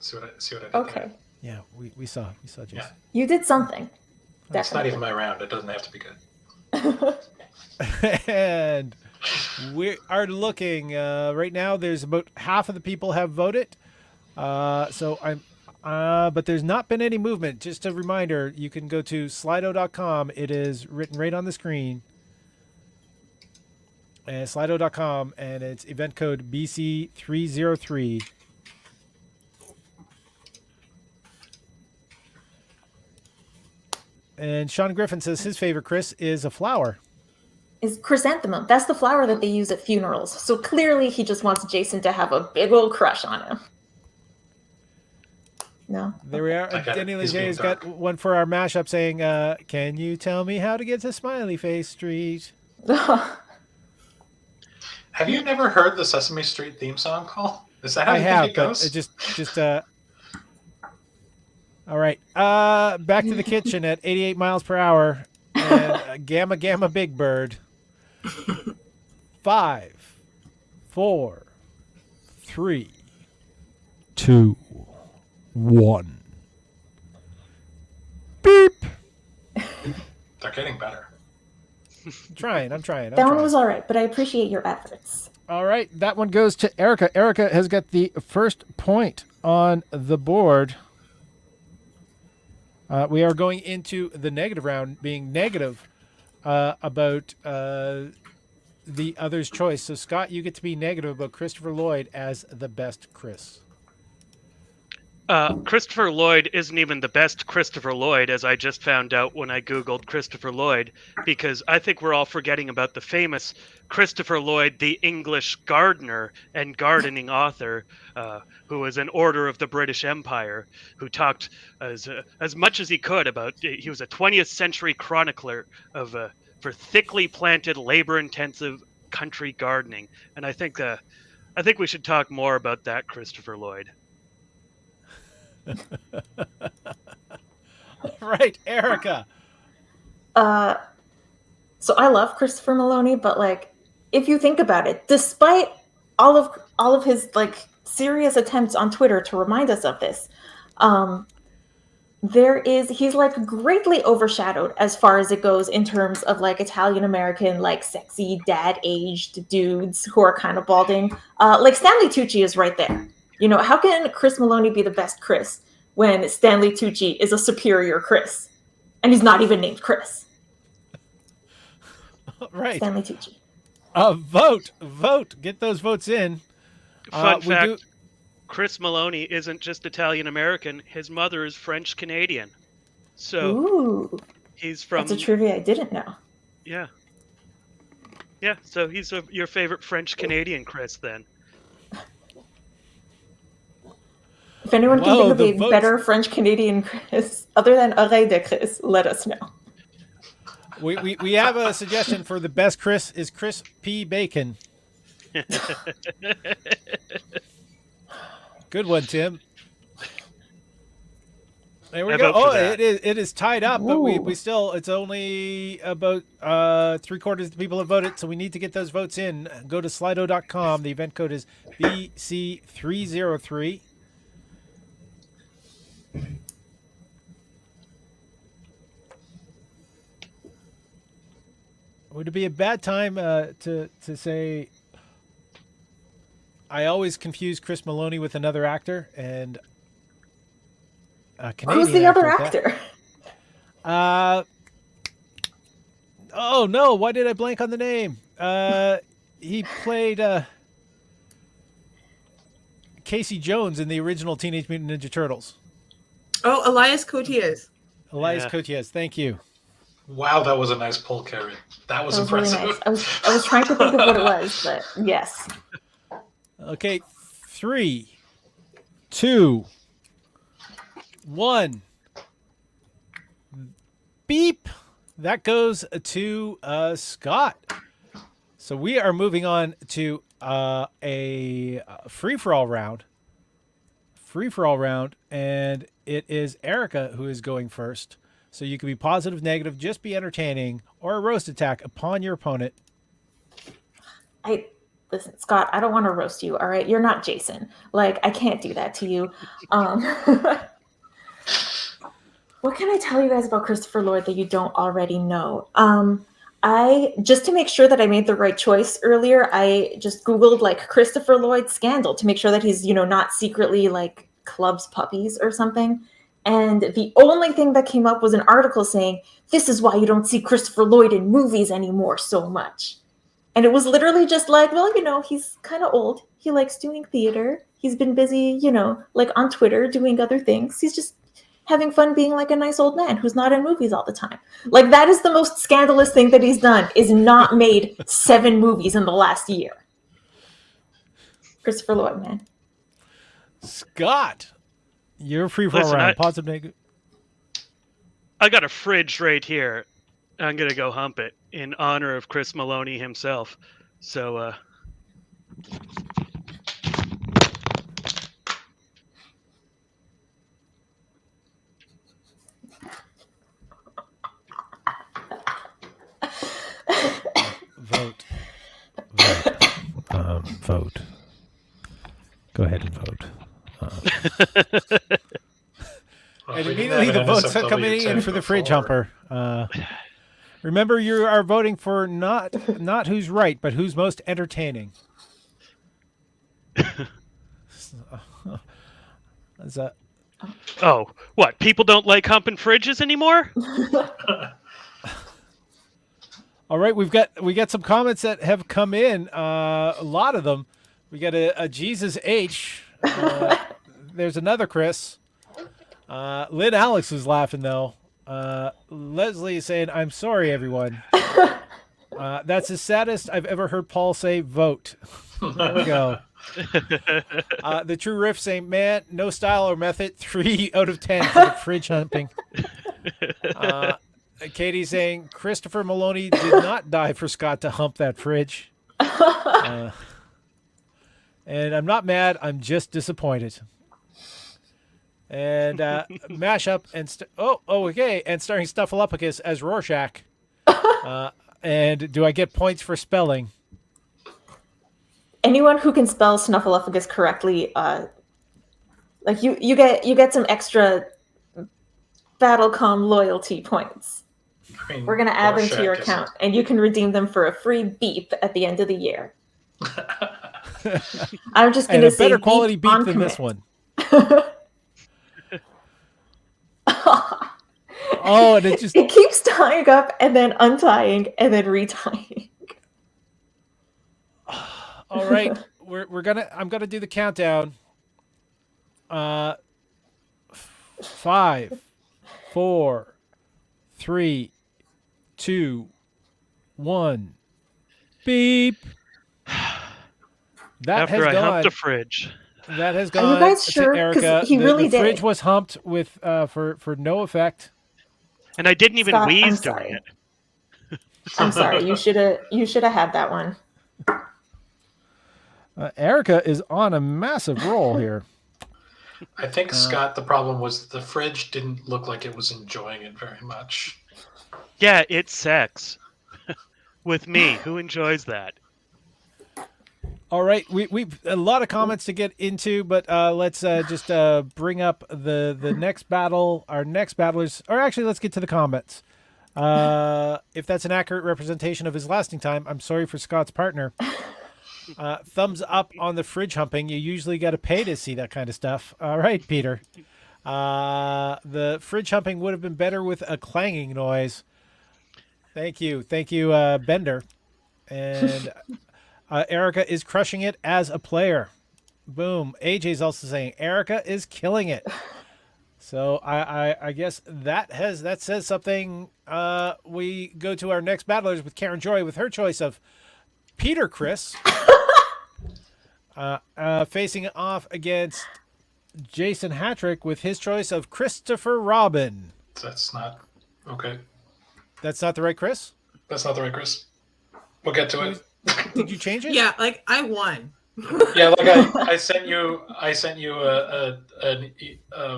See what I did Okay. there? Yeah, we saw Jason. Yeah. You did something. It's not even my round. It doesn't have to be good. And we are looking right now. There's about half of the people have voted. But there's not been any movement. Just a reminder, you can go to Slido.com. It is written right on the screen. And Slido.com, and it's event code BC303. And Sean Griffin says his favorite Chris is a flower. Is chrysanthemum. That's the flower that they use at funerals. So clearly he just wants Jason to have a big old crush on him. No. There we are. Danny Leger has got one for our mashup saying, can you tell me how to get to Smiley Face Street? Have you never heard the Sesame Street theme song, Cole? Is that how I you have, think it goes? but it just all right. Back to the kitchen at 88 miles per hour. And Gamma Gamma Big Bird. 5, 4, 3, 2, 1. Beep. They're getting better. I'm trying. That one was all right, but I appreciate your efforts. All right. That one goes to Erica. Erica has got the first point on the board. We are going into the negative round, being negative about the other's choice. So, Scott, you get to be negative about Christopher Lloyd as the best Chris. Christopher Lloyd isn't even the best Christopher Lloyd, as I just found out when I Googled Christopher Lloyd, because I think we're all forgetting about the famous Christopher Lloyd, the English gardener and gardening author, who was an Order of the British Empire, who talked as much as he could about. He was a 20th century chronicler of for thickly planted, labor-intensive country gardening, and I think we should talk more about that Christopher Lloyd. Right, Erica. So I love Christopher Maloney, but like, if you think about it, despite all of his like serious attempts on Twitter to remind us of this, he's like greatly overshadowed as far as it goes in terms of like Italian American, like sexy dad aged dudes who are kind of balding. Like Stanley Tucci is right there. You know, how can Chris Maloney be the best Chris when Stanley Tucci is a superior Chris and he's not even named Chris? Right. Stanley Tucci. Vote. Get those votes in. Fun fact: Chris Maloney isn't just Italian American. His mother is French Canadian. So ooh, he's from. That's a trivia I didn't know. Yeah. Yeah. So he's your favorite French Canadian Chris then. If anyone can think of a better French Canadian Chris other than Oreille de Chris, let us know. We have a suggestion for the best Chris is Chris P. Bacon. Good one, Tim. There we go. Oh, it is tied up, but we still, it's only about 3/4 of the people have voted, so we need to get those votes in. Go to Slido.com. The event code is BC303. Would it be a bad time to say I always confuse Chris Maloney with another actor and Canadian? Who's the other actor? Oh no! Why did I blank on the name? He played Casey Jones in the original Teenage Mutant Ninja Turtles. Oh, Elias Koteas. Elias Koteas. Thank you. Wow, that was a nice pull, Carrie. That was impressive. Really nice. I was trying to think of what it was, but yes. Okay, 3, 2, 1. Beep. That goes to Scott. So we are moving on to a free-for-all round. Free-for-all round, and it is Erica who is going first. So you can be positive, negative, just be entertaining, or a roast attack upon your opponent. Listen, Scott, I don't want to roast you, all right? You're not Jason. Like, I can't do that to you. What can I tell you guys about Christopher Lloyd that you don't already know? I just to make sure that I made the right choice earlier, I just Googled like Christopher Lloyd scandal to make sure that he's, not secretly like clubs puppies or something. And the only thing that came up was an article saying, this is why you don't see Christopher Lloyd in movies anymore so much. And it was literally just like, well, he's kind of old. He likes doing theater. He's been busy, like on Twitter doing other things. He's just having fun being like a nice old man who's not in movies all the time. Like that is the most scandalous thing that he's done, is not made 7 movies in the last year. Christopher Lloyd, man. Scott, you're free for a round. Positive, negative. I got a fridge right here. I'm going to go hump it in honor of Chris Maloney himself. So, Vote. Go ahead and vote. And immediately the votes are coming in for the fridge humper. Remember, you are voting for not who's right, but who's most entertaining. Oh, what? People don't like humping fridges anymore? All right, we got some comments that have come in. A lot of them. We got a Jesus H. There's another Chris. Lynn Alex was laughing though. Leslie is saying, "I'm sorry, everyone." That's the saddest I've ever heard Paul say. Vote. There we go. The True Riff saying, "Man, no style or method. 3 out of 10 for the fridge humping." Katie saying, "Christopher Maloney did not die for Scott to hump that fridge." And I'm not mad. I'm just disappointed. And Mashup and okay, and starring Snuffleupagus as Rorschach. And do I get points for spelling? Anyone who can spell Snuffleupagus correctly, like you get some extra BattleCOM loyalty points. I mean, We're going to add them to your Rorschach account, and you can redeem them for a free beep at the end of the year. I'm just going And to a say better quality beep on than this command. one. Oh, and it just It keeps tying up and then untying and then retying. all right. I'm gonna do the countdown. 5, 4, 3, 2, 1. Beep. That After has I gone. humped the fridge. That has Are gone you guys to sure? 'Cause Erica. he really the fridge did. was humped with for no effect. And I didn't even Scott, I'm wheeze sorry. doing it. I'm sorry. You should have had that one. Erica is on a massive roll here. I think, Scott, the problem was the fridge didn't look like it was enjoying it very much. Yeah, it's sex. With me. Who enjoys that? All right, we've a lot of comments to get into, but let's just bring up the next battle. Our next battlers, or actually, let's get to the comments. If that's an accurate representation of his lasting time, I'm sorry for Scott's partner. Thumbs up on the fridge humping. You usually got to pay to see that kind of stuff. All right, Peter. The fridge humping would have been better with a clanging noise. Thank you, Bender. And Erica is crushing it as a player. Boom. AJ's also saying Erica is killing it. So I guess that says something. We go to our next battlers with Karen Joy with her choice of Peter Chris, facing off against Jason Hatrick with his choice of Christopher Robin. That's not okay. That's not the right Chris? That's not the right Chris. We'll get to it. Did you change it? Yeah, like I won. Yeah, like I sent you a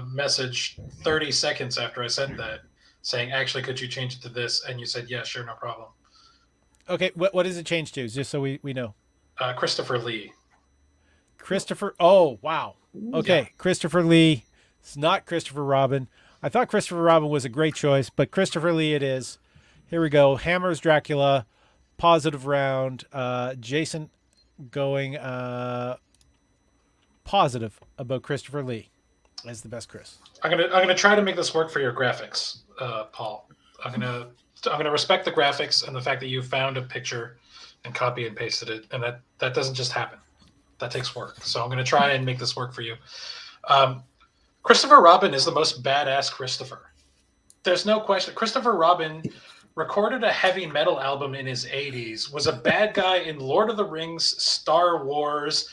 message 30 seconds after I said that, saying, actually, could you change it to this? And you said, yeah, sure, no problem. Okay, what does it change to? Just so we know. Christopher Lee. Christopher. Oh, wow. Okay, Yeah. Christopher Lee. It's not Christopher Robin. I thought Christopher Robin was a great choice, but Christopher Lee it is. Here we go. Hammer's Dracula. Positive round. Jason going positive about Christopher Lee as the best Chris. I'm gonna try to make this work for your graphics, Paul. I'm gonna respect the graphics and the fact that you found a picture and copy and pasted it, and that doesn't just happen. That takes work. So I'm gonna try and make this work for you. Christopher Robin is the most badass Christopher. There's no question. Christopher Robin recorded a heavy metal album in his 80s, was a bad guy in Lord of the Rings, Star Wars,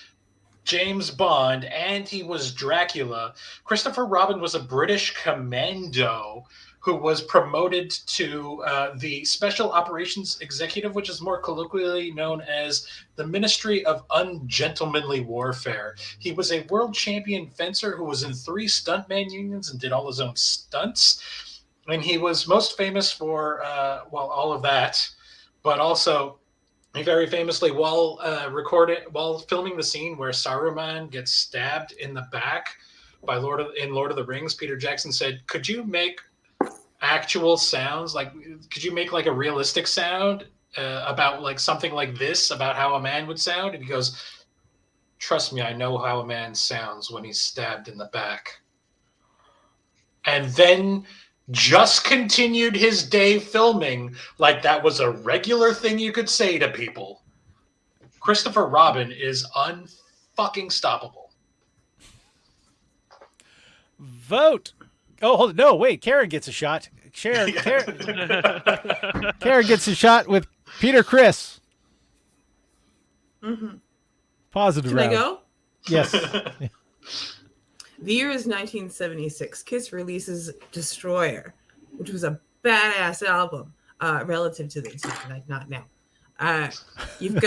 James Bond, and he was Dracula. Christopher Robin was a British commando who was promoted to the Special Operations Executive, which is more colloquially known as the Ministry of Ungentlemanly Warfare. He was a world champion fencer who was in 3 stuntman unions and did all his own stunts. And he was most famous for, all of that, but also he very famously, while filming the scene where Saruman gets stabbed in the back by Lord of the Rings, Peter Jackson said, "Could you make actual sounds? Like, could you make like a realistic sound about like something like this, about how a man would sound?" And he goes, "Trust me, I know how a man sounds when he's stabbed in the back." And then just continued his day filming like that was a regular thing you could say to people. Christopher Robin is unfucking stoppable. Vote. Oh, hold it. No, wait. Karen gets a shot. Karen gets a shot with Peter Chris. Mm-hmm. Positive Can round. I go? Yes. The year is 1976. Kiss releases Destroyer, which was a badass album relative to the time, like not now. You've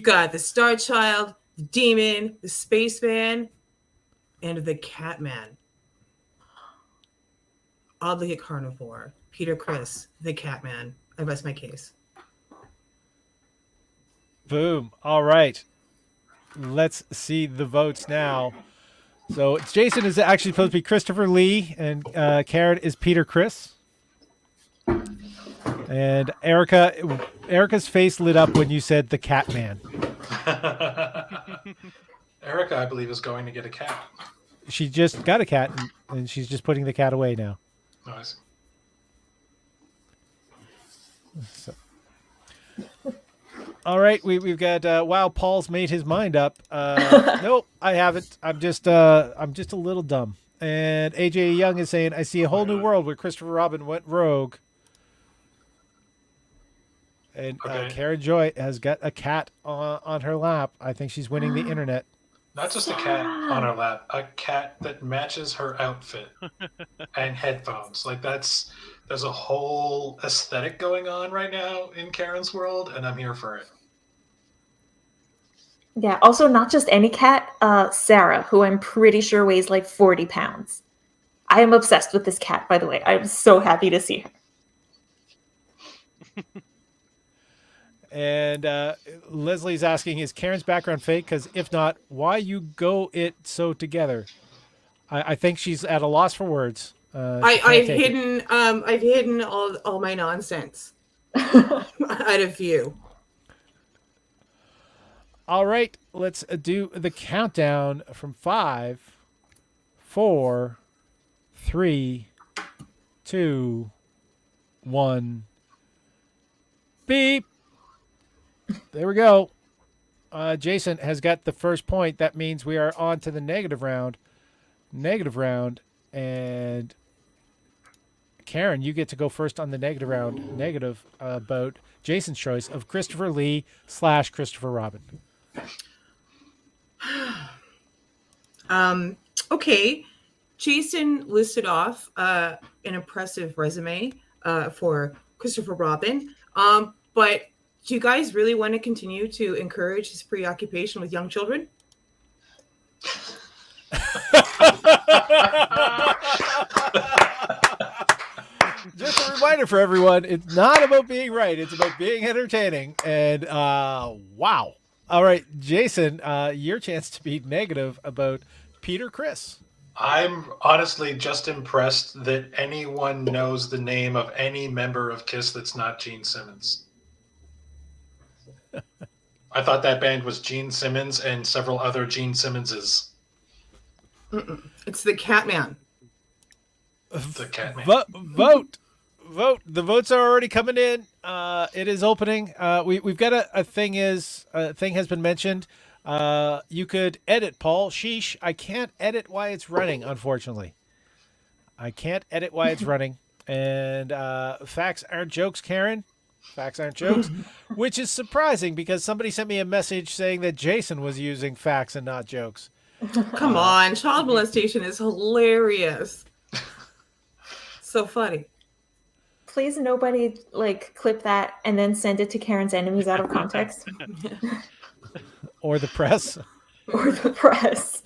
got the Star Child, the Demon, the Spaceman, and the Catman. Oddly a carnivore. Peter Chris, the Catman. I rest my case. Boom. All right. Let's see the votes now. So Jason is actually supposed to be Christopher Lee, and Karen is Peter Chris. And Erica's face lit up when you said the cat man. Erica, I believe, is going to get a cat. She just got a cat, and she's just putting the cat away now. Nice. So. All right, we've got wow. Paul's made his mind up. Nope, I haven't. I'm just a little dumb. And AJ Young is saying, I see a whole new world where Christopher Robin went rogue. And Karen Joy has got a cat on her lap. I think she's winning the internet. Not just a cat on her lap, a cat that matches her outfit and headphones. Like there's a whole aesthetic going on right now in Karen's world, and I'm here for it. Yeah, also not just any cat, Sarah, who I'm pretty sure weighs like 40 pounds. I am obsessed with this cat, by the way. I'm so happy to see her. And Leslie's asking, is Karen's background fake? Because if not, why you go it so together? I think she's at a loss for words. I've hidden all my nonsense out of view. All right, let's do the countdown from 5, 4, 3, 2, 1. Beep. There we go. Jason has got the first point. That means we are on to the negative round. And Karen, you get to go first on the negative round. Negative about Jason's choice of Christopher Lee / Christopher Robin. Okay. Jason listed off an impressive resume for Christopher Robin. But do you guys really want to continue to encourage his preoccupation with young children? Just a reminder for everyone, it's not about being right. It's about being entertaining. And wow. All right, Jason, your chance to be negative about Peter Chris. I'm honestly just impressed that anyone knows the name of any member of KISS that's not Gene Simmons. I thought that band was Gene Simmons and several other Gene Simmonses. It's the Catman. The Catman. Vote. The votes are already coming in. It is opening. We've got a thing has been mentioned. You could edit, Paul. Sheesh. I can't edit while it's running, unfortunately. I can't edit while it's running. And facts aren't jokes, Karen. Facts aren't jokes, which is surprising because somebody sent me a message saying that Jason was using facts and not jokes. Come on. Child molestation is hilarious. So funny. Please nobody clip that and then send it to Karen's enemies out of context. Or the press. Or the press.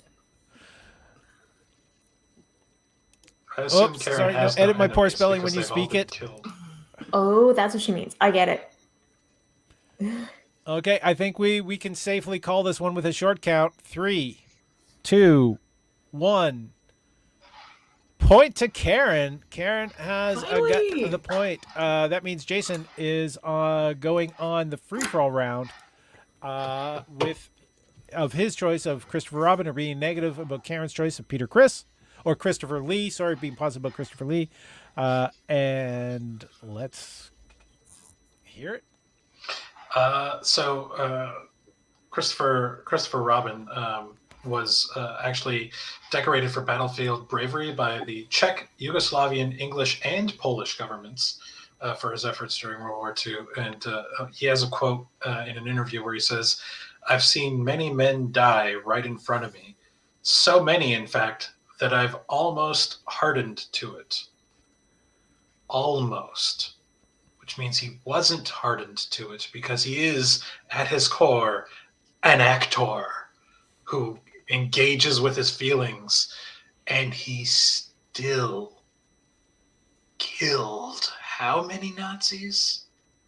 I assume Oops, Karen sorry. No, has edit my poor enemies spelling when because you they've all speak been it. killed. Oh, that's what she means. I get it. Okay, I think we can safely call this one with a short count. 3, 2, 1. Point to Karen. Karen has got the point. That means Jason is going on the free-for-all round of his choice of Christopher Robin, or being negative about Karen's choice of Peter Chris, or Christopher Lee. Sorry, being positive about Christopher Lee. And let's hear it. Christopher Robin was actually decorated for battlefield bravery by the Czech, Yugoslavian, English, and Polish governments for his efforts during World War II. And he has a quote in an interview where he says, "I've seen many men die right in front of me. So many, in fact, that I've almost hardened to it." Almost. Which means he wasn't hardened to it, because he is, at his core, an actor who engages with his feelings, and he still killed how many Nazis?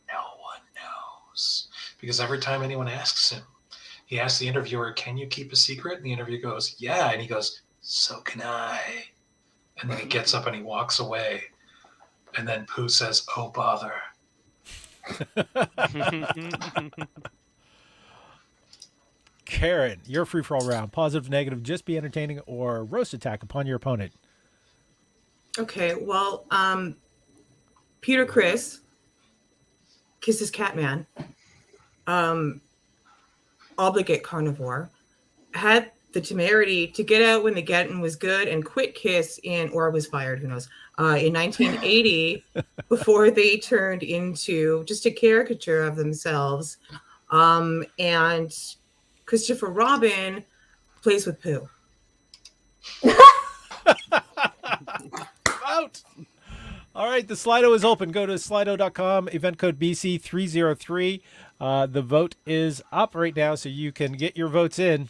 No one knows. Because every time anyone asks him, he asks the interviewer, "Can you keep a secret?" And the interviewer goes, "Yeah." And he goes, So can I. And then he gets up and he walks away. And then Pooh says, oh, bother. Karen, your free-for-all round. Positive, negative, just be entertaining, or roast attack upon your opponent. Okay, well, Peter Criss kisses Catman. Obligate carnivore. Had the temerity to get out when the getting was good and quit Kiss or was fired, who knows, in 1980 before they turned into just a caricature of themselves. And Christopher Robin plays with Pooh. Out. All right, the Slido is open. Go to slido.com, event code BC303. The vote is up right now, so you can get your votes in.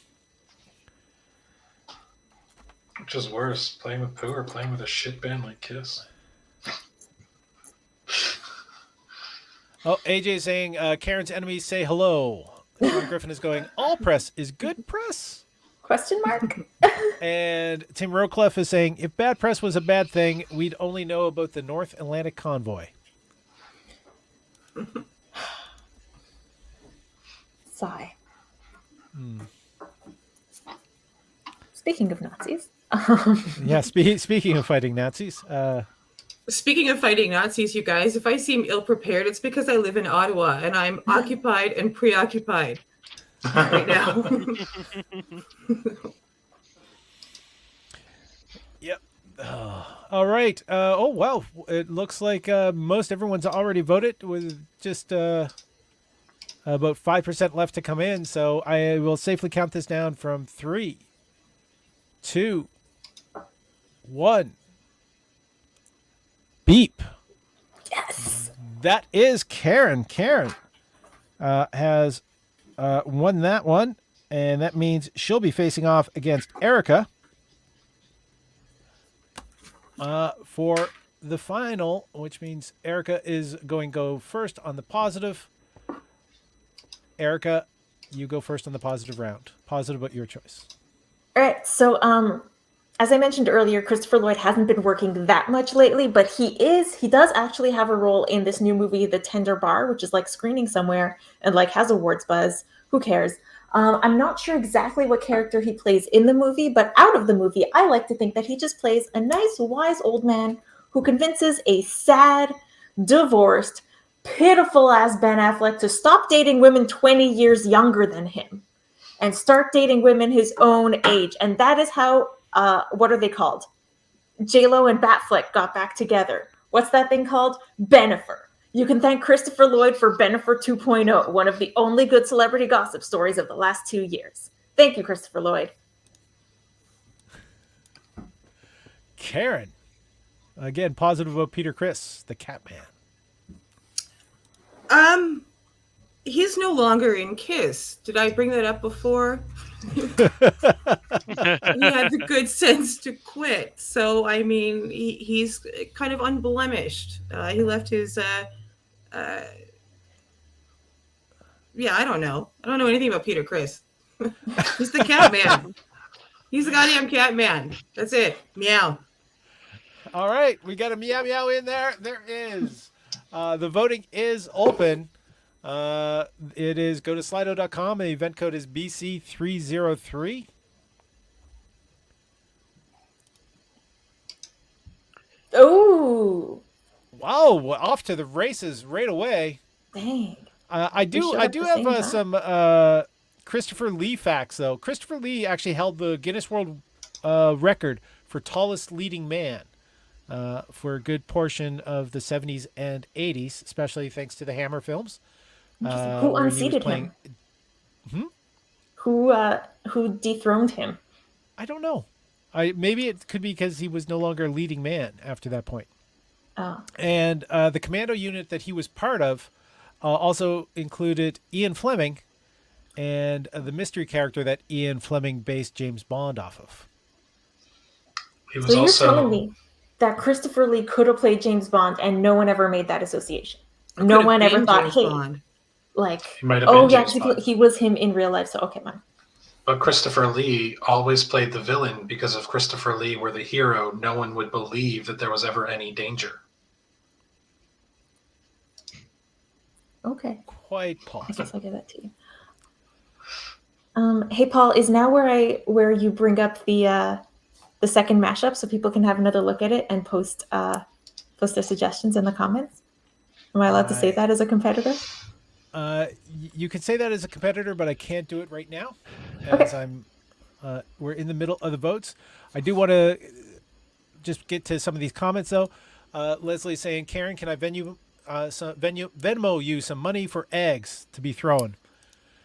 Which is worse, playing with Pooh or playing with a shit band like Kiss? Oh, AJ saying, Karen's enemies say hello. John Griffin is going, all press is good press? Question mark? And Tim Rocliffe is saying, if bad press was a bad thing, we'd only know about the North Atlantic convoy. Sigh. Speaking of Nazis. Yeah, speaking of fighting Nazis. Speaking of fighting Nazis, you guys, if I seem ill-prepared, it's because I live in Ottawa and I'm occupied and preoccupied right now. Yep. All right. Oh, wow. It looks like most everyone's already voted with just about 5% left to come in. So I will safely count this down from 3, 2, 1. Beep. Yes. That is Karen. Karen has won that one, and that means she'll be facing off against Erica for the final, which means Erica is going to go first on the positive. Erica, you go first on the positive round. Positive, but your choice. All right. So, as I mentioned earlier, Christopher Lloyd hasn't been working that much lately, but he does actually have a role in this new movie, The Tender Bar, which is like screening somewhere and like has awards buzz. Who cares? I'm not sure exactly what character he plays in the movie, but out of the movie, I like to think that he just plays a nice, wise old man who convinces a sad, divorced, pitiful-ass Ben Affleck to stop dating women 20 years younger than him and start dating women his own age. And that is how, what are they called? J-Lo and Batfleck got back together. What's that thing called? Bennifer. You can thank Christopher Lloyd for Bennifer 2.0, one of the only good celebrity gossip stories of the last 2 years. Thank you, Christopher Lloyd. Karen. Again, positive about Peter Criss, the Catman. He's no longer in Kiss. Did I bring that up before? He had the good sense to quit. So, I mean, he's kind of unblemished. He left his, I don't know. I don't know anything about Peter Criss. He's the Catman. He's the goddamn Catman. That's it. Meow. All right. We got a meow meow in there. There is. The voting is open. It is go to slido.com. The event code is BC303. Oh. Wow, off to the races right away. Dang. I do have some Christopher Lee facts though. Christopher Lee actually held the Guinness World record for tallest leading man for a good portion of the 70s and 80s, especially thanks to the Hammer films. Who unseated him? Who dethroned him? I don't know. Maybe it could be because he was no longer leading man after that point. Oh. And the commando unit that he was part of also included Ian Fleming and the mystery character that Ian Fleming based James Bond off of. So you're telling me that Christopher Lee could have played James Bond and no one ever made that association? No one ever thought, hey, like, oh yeah, he was him in real life. So okay, man. But Christopher Lee always played the villain because if Christopher Lee were the hero, no one would believe that there was ever any danger. Okay. Quite I possible. guess I'll give that to you. Hey Paul, is now where you bring up the second mashup so people can have another look at it and post their suggestions in the comments? Am I allowed to say that as a competitor? You can say that as a competitor, but I can't do it right now, as we're in the middle of the votes. I do want to just get to some of these comments though. Leslie's saying, Karen, can I Venmo you some money for eggs to be thrown?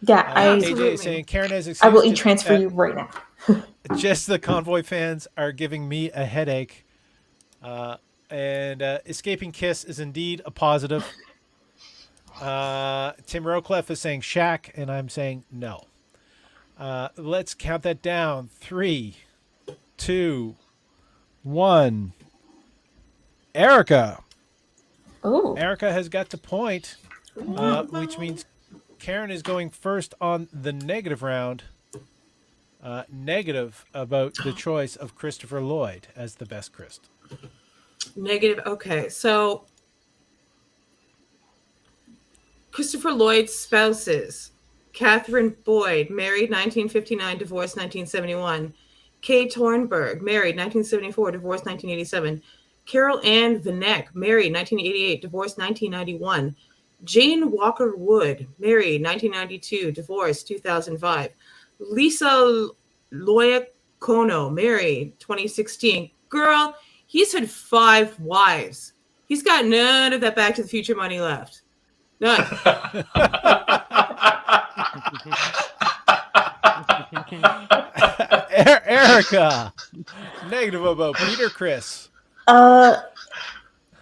Yeah, AJ is saying, Karen has excuse. I will e-transfer you right now. Just the Convoy fans are giving me a headache. And Escaping Kiss is indeed a positive. Tim Rowcliffe is saying Shaq, and I'm saying no. Let's count that down. 3, 2, 1. Erica. Oh. Erica has got the point, which means Karen is going first on the negative round. Negative about the choice of Christopher Lloyd as the best Christ. Negative. Okay, so Christopher Lloyd's spouses: Catherine Boyd, married 1959, divorced 1971. Kay Tornberg, married 1974, divorced 1987. Carol Ann Vanek, married 1988, divorced 1991. Jane Walker Wood, married 1992, divorced 2005. Lisa Loyacono, married 2016. Girl, he's had 5 wives. He's got none of that Back to the Future money left. None. Erica. Negative about Peter Criss.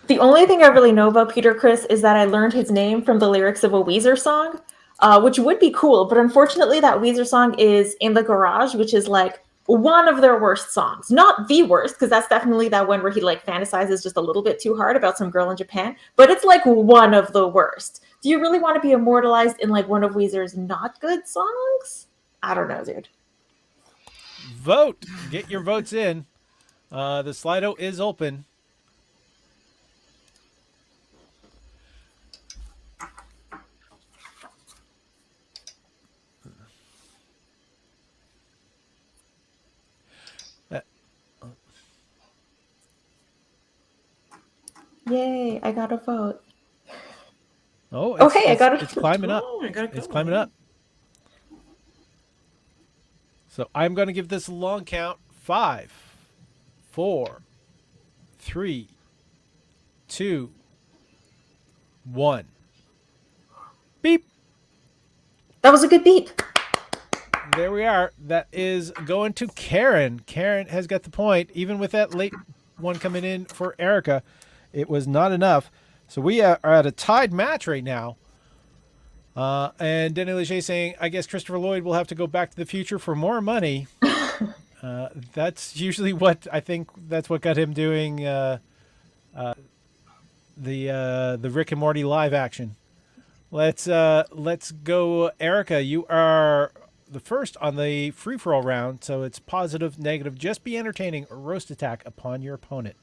The only thing I really know about Peter Criss is that I learned his name from the lyrics of a Weezer song, which would be cool. But unfortunately, that Weezer song is In the Garage, which is like one of their worst songs. Not the worst, because that's definitely that one where he like fantasizes just a little bit too hard about some girl in Japan. But it's like one of the worst. Do you really want to be immortalized in like one of Weezer's not good songs? I don't know, dude. Vote. Get your votes in. The Slido is open. Yay, I got a vote. Oh, okay, I got it. It's climbing up. Oh, I gotta go. It's climbing up. So I'm going to give this a long count. 5, 4, 3, 2, 1. Beep. That was a good beep. There we are. That is going to Karen. Karen has got the point. Even with that late one coming in for Erica, it was not enough. So we are at a tied match right now. And Denny Leger saying, I guess Christopher Lloyd will have to go back to the future for more money. That's usually what I think that's what got him doing the Rick and Morty live action. Let's go, Erica. You are the first on the free-for-all round, so it's positive, negative. Just be entertaining or roast attack upon your opponent.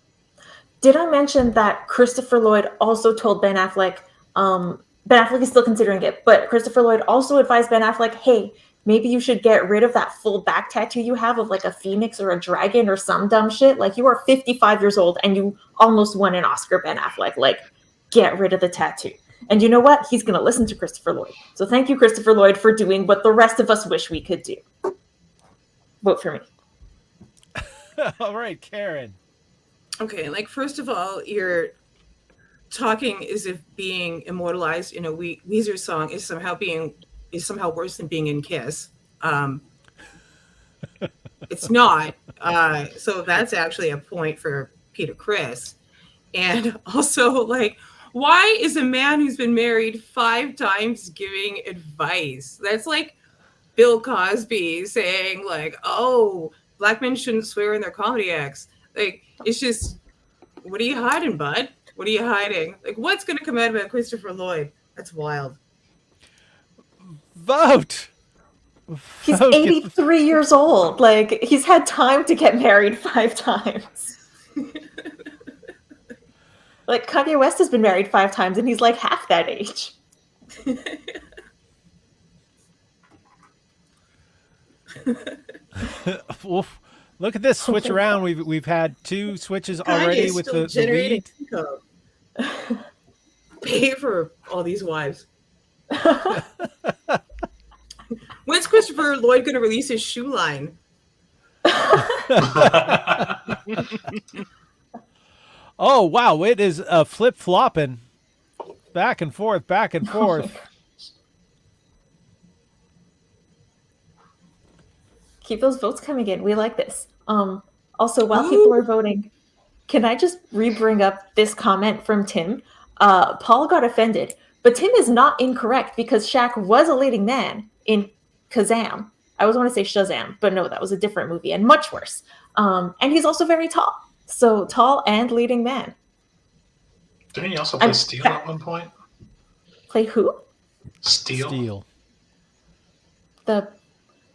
Did I mention that Christopher Lloyd also told Ben Affleck, Ben Affleck is still considering it, but Christopher Lloyd also advised Ben Affleck, hey, maybe you should get rid of that full back tattoo you have of like a phoenix or a dragon or some dumb shit. Like, you are 55 years old and you almost won an Oscar, Ben Affleck. Like, get rid of the tattoo. And you know what? He's going to listen to Christopher Lloyd. So thank you, Christopher Lloyd, for doing what the rest of us wish we could do. Vote for me. All right, Karen. Okay, like, first of all, you're talking as if being immortalized in a Weezer song is somehow worse than being in Kiss. It's not. So that's actually a point for Peter Criss. And also, like, why is a man who's been married 5 times giving advice? That's like Bill Cosby saying, like, oh, black men shouldn't swear in their comedy acts. Like, it's just, what are you hiding, bud? What are you hiding? Like, what's going to come out about Christopher Lloyd? That's wild. Vote. He's Focus. 83 years old. Like, he's had time to get married 5 times. Like, Kanye West has been married 5 times, and he's like half that age. Oof. Look at this switch around. We've had 2 switches already Kanye's with still the generating lead. income. Pay for all these wives. When's Christopher Lloyd going to release his shoe line? Oh wow, it is flip flopping, back and forth, back and forth. Keep those votes coming in. We like this. Also, while people are voting, can I just re-bring up this comment from Tim? Paul got offended, but Tim is not incorrect because Shaq was a leading man in Kazam. I always want to say Shazam, but no, that was a different movie and much worse. And he's also very tall. So tall and leading man. Didn't he also play Steel at one point? Play who? Steel. The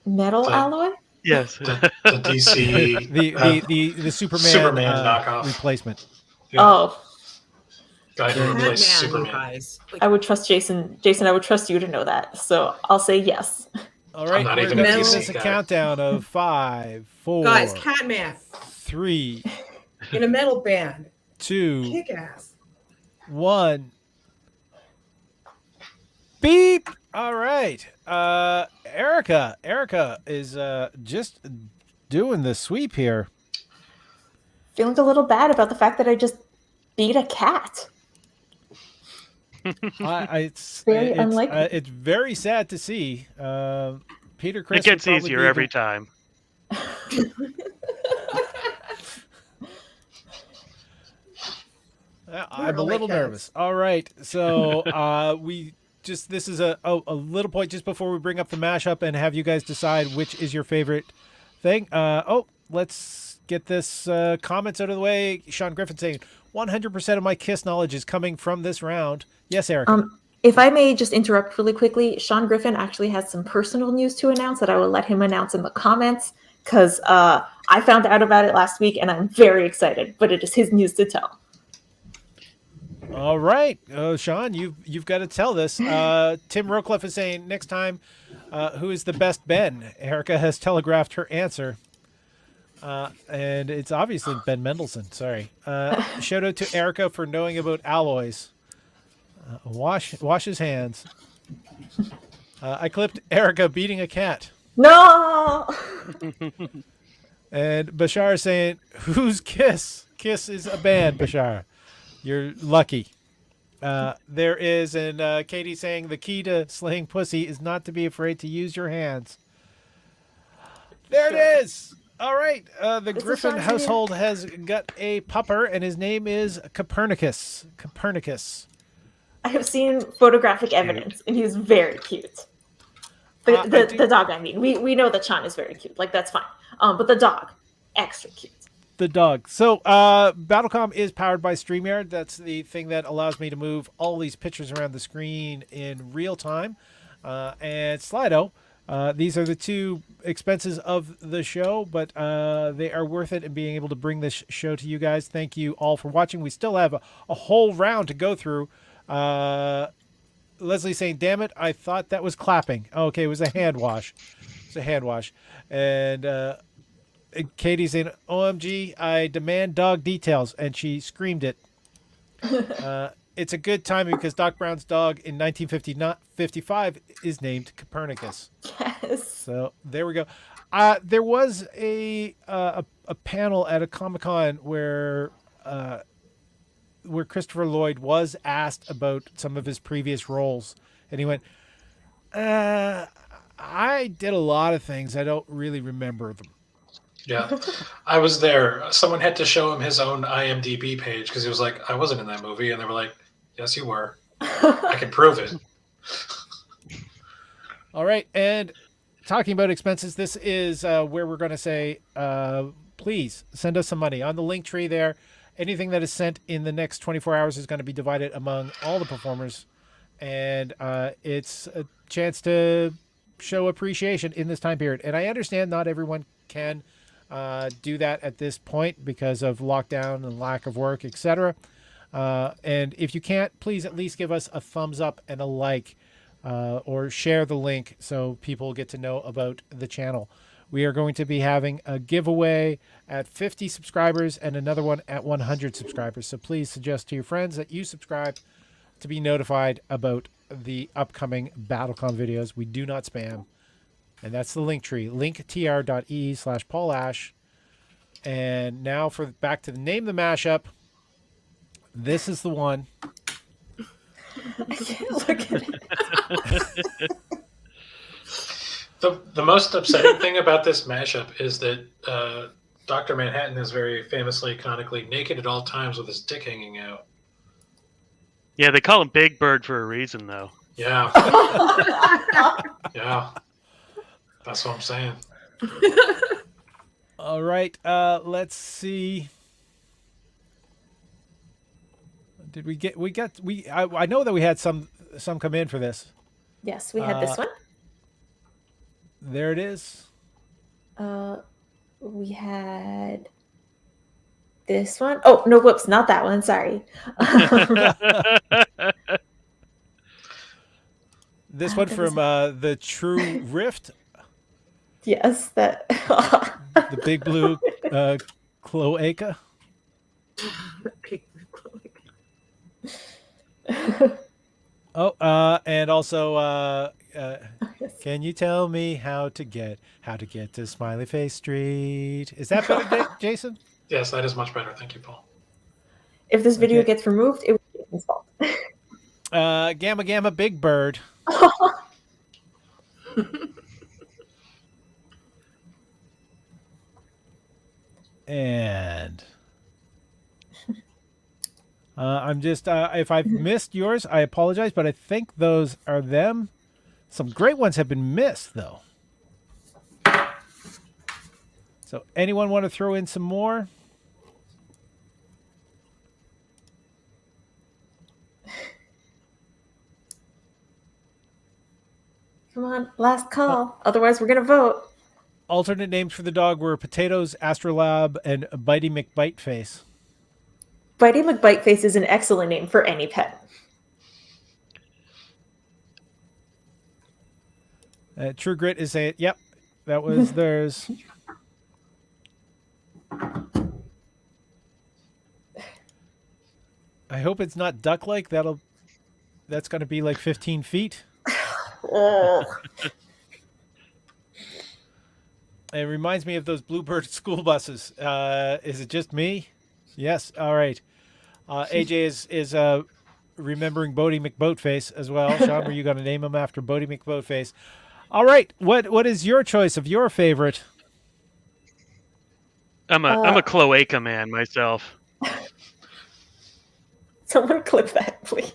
metal alloy? Yes. The DC. the Superman knockoff replacement. Yeah. Oh, Guy who Batman, replaced you Superman. guys. Like, I would trust Jason. Jason, I would trust you to know that. So I'll say yes. All right, not we're even going a to give DC this a guy. countdown of 5, 4, guys, Catman 3, in a metal band. 2, Kick ass. 1. Beep. All right. Erica is just doing the sweep here. Feeling a little bad about the fact that I just beat a cat. It's Very unlikely. It's very sad to see. Peter Chris It gets would probably easier be every time. I'm a little nervous. All right, so this is a little point just before we bring up the mashup and have you guys decide which is your favorite thing. Let's get this comments out of the way. Sean Griffin saying 100% of my Kiss knowledge is coming from this round. Yes, Erica. If I may just interrupt really quickly, Sean Griffin actually has some personal news to announce that I will let him announce in the comments because I found out about it last week and I'm very excited, but it is his news to tell. All right, Sean, you've got to tell this. Tim Rocliffe is saying next time, who is the best Ben? Erica has telegraphed her answer, and it's obviously Ben Mendelsohn. Sorry. Shout out to Erica for knowing about alloys. Wash his hands. I clipped Erica beating a cat. No! And Bashar is saying, "Who's Kiss? Kiss is a band, Bashar. You're lucky." There is, and Katie saying the key to slaying pussy is not to be afraid to use your hands. There it is. All right. The Griffin household has got a pupper, and his name is Copernicus. I have seen photographic evidence, and he's very cute. The dog, I mean. We know that Sean is very cute. Like, that's fine. But the dog, extra cute. The dog. So BattleCOM is powered by StreamYard. That's the thing that allows me to move all these pictures around the screen in real time. And Slido, these are the 2 expenses of the show, but they are worth it in being able to bring this show to you guys. Thank you all for watching. We still have a whole round to go through. Leslie saying, "Damn it, I thought that was clapping." Oh, okay, it was a hand wash. It's a hand wash. And Katie saying, "OMG, I demand dog details," and she screamed it. It's a good timing because Doc Brown's dog in 1955 is named Copernicus. Yes. So there we go. There was a panel at a Comic-Con where Christopher Lloyd was asked about some of his previous roles, and he went, "I did a lot of things. I don't really remember them." Yeah, I was there. Someone had to show him his own IMDb page because he was like, "I wasn't in that movie," and they were like, "Yes, you were. I can prove it." All right, and talking about expenses, this is where we're going to say, please send us some money on the link tree there. Anything that is sent in the next 24 hours is going to be divided among all the performers, and it's a chance to show appreciation in this time period. And I understand not everyone can do that at this point because of lockdown and lack of work, etc. And if you can't, please at least give us a thumbs up and a like, or share the link so people get to know about the channel. We are going to be having a giveaway at 50 subscribers and another one at 100 subscribers. So please suggest to your friends that you subscribe to be notified about the upcoming BattleCOM videos. We do not spam. And that's the link tree, linktr.ee/Paul Ash. And now for back to the name the mashup. This is the one. I can't look at it. The most upsetting thing about this mashup is that Dr. Manhattan is very famously, canonically naked at all times with his dick hanging out. Yeah, they call him Big Bird for a reason, though. Yeah. Yeah. That's what I'm saying. All right. Let's see. Did we get? I know that we had some come in for this. Yes, we had this one. There it is. We had this one. Oh, no, whoops, not that one. Sorry. This one from the True Rift. Yes, that. The Big Blue Cloaca. Oh, and also, can you tell me how to get to Smiley Face Street? Is that better, Jason? Yes, that is much better. Thank you, Paul. If this video gets removed, it will be Jason's fault. Gamma Gamma Big Bird. And I'm just, if I've missed yours, I apologize, but I think those are them. Some great ones have been missed, though. So anyone want to throw in some more? Come on, last call. Otherwise, we're going to vote. Alternate names for the dog were Potatoes, Astrolab, and Bitey McBiteface. Bitey McBiteface is an excellent name for any pet. True Grit is saying, yep, that was theirs. I hope it's not duck-like. That's going to be like 15 feet. Oh. It reminds me of those Bluebird school buses. Is it just me? Yes. All right. AJ is remembering Bodie McBoatface as well. Sean, were you going to name him after Bodie McBoatface? All right. What is your choice of your favorite? I'm a cloaca man myself. Someone clip that, please.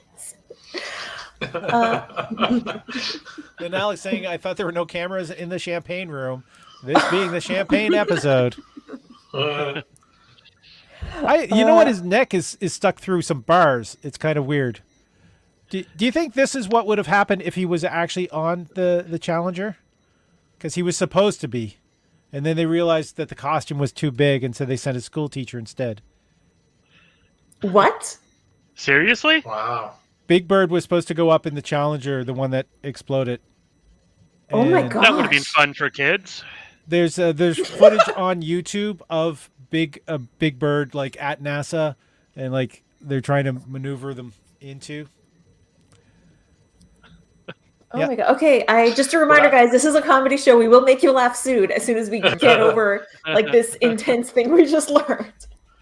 Then Alex saying, I thought there were no cameras in the champagne room. This being the champagne episode. You know what? His neck is stuck through some bars. It's kind of weird. Do you think this is what would have happened if he was actually on the Challenger? Because he was supposed to be. And then they realized that the costume was too big, and so they sent a school teacher instead. What? Seriously? Wow. Big Bird was supposed to go up in the Challenger, the one that exploded. Oh my And god! That would have been fun for kids. There's footage on YouTube of Big Bird like at NASA, and like they're trying to maneuver them into. Oh my god. Okay, just a reminder, guys, this is a comedy show. We will make you laugh soon as we get over like this intense thing we just learned.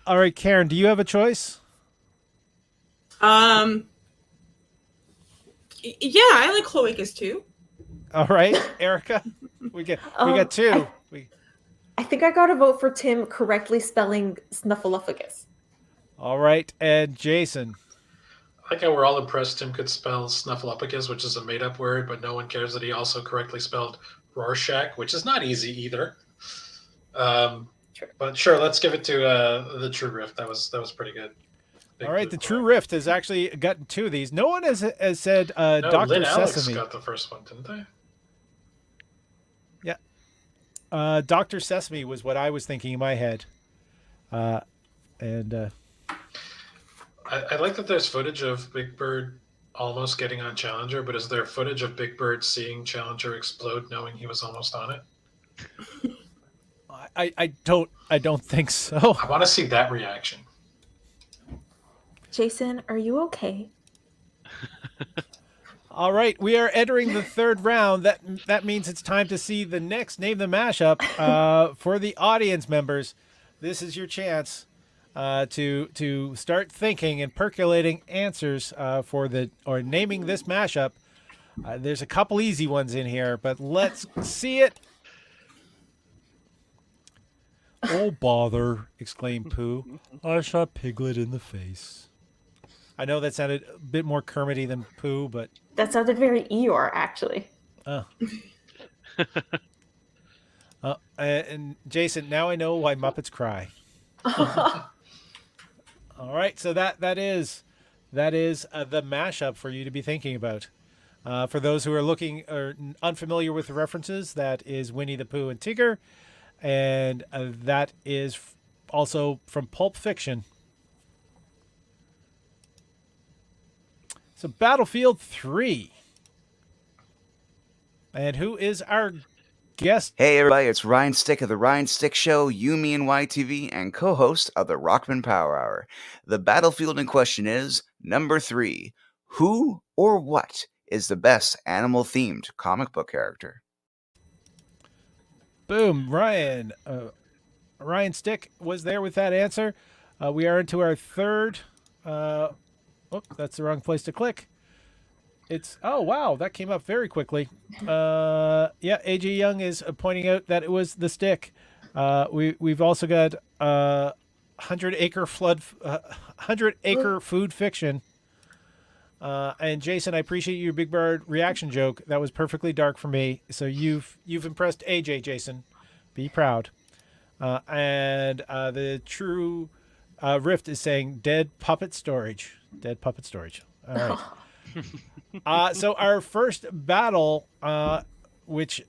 All right, Karen, do you have a choice? Yeah, I like cloacas too. All right, Erica, we got two. I think I got to vote for Tim correctly spelling snuffleupagus. All right, and Jason. I like how we're all impressed Tim could spell snuffleupagus, which is a made-up word, but no one cares that he also correctly spelled Rorschach, which is not easy either. But sure, let's give it to the True Rift. That was pretty good. All right, the True Rift has actually gotten two of these. No one has said No, Dr. Lynn Alex Sesame. got the first one, didn't they? Dr. Sesame was what I was thinking in my head. And I like that there's footage of Big Bird almost getting on Challenger, but is there footage of Big Bird seeing Challenger explode, knowing he was almost on it? I don't think so. I want to see that reaction. Jason, are you okay? All right, we are entering the third round. That means it's time to see the next Name the Mashup. For the audience members, this is your chance to start thinking and percolating answers for naming this mashup. There's a couple easy ones in here, but let's see it. Oh, bother, exclaimed Pooh. I shot Piglet in the face. I know that sounded a bit more Kermity than Pooh, but... That sounded very Eeyore, actually. Oh. And Jason, now I know why Muppets cry. All right, so that is the mashup for you to be thinking about. For those who are looking or unfamiliar with the references, that is Winnie the Pooh and Tigger, and that is also from Pulp Fiction. So Battlefield 3. And who is our guest? Hey everybody, it's Ryan Stick of the Ryan Stick Show, Yumi and YTV, and co-host of the Rockman Power Hour. The battlefield in question is number 3. Who or what is the best animal-themed comic book character? Boom, Ryan. Ryan Stick was there with that answer. We are into our third... that's the wrong place to click. Oh wow, that came up very quickly. AJ Young is pointing out that it was the stick. We've also got 100 Acre Food Fiction. And Jason, I appreciate your Big Bird reaction joke. That was perfectly dark for me. So you've impressed AJ, Jason. Be proud. And the true Rift is saying dead puppet storage. Dead puppet storage. All right. So our first battle, which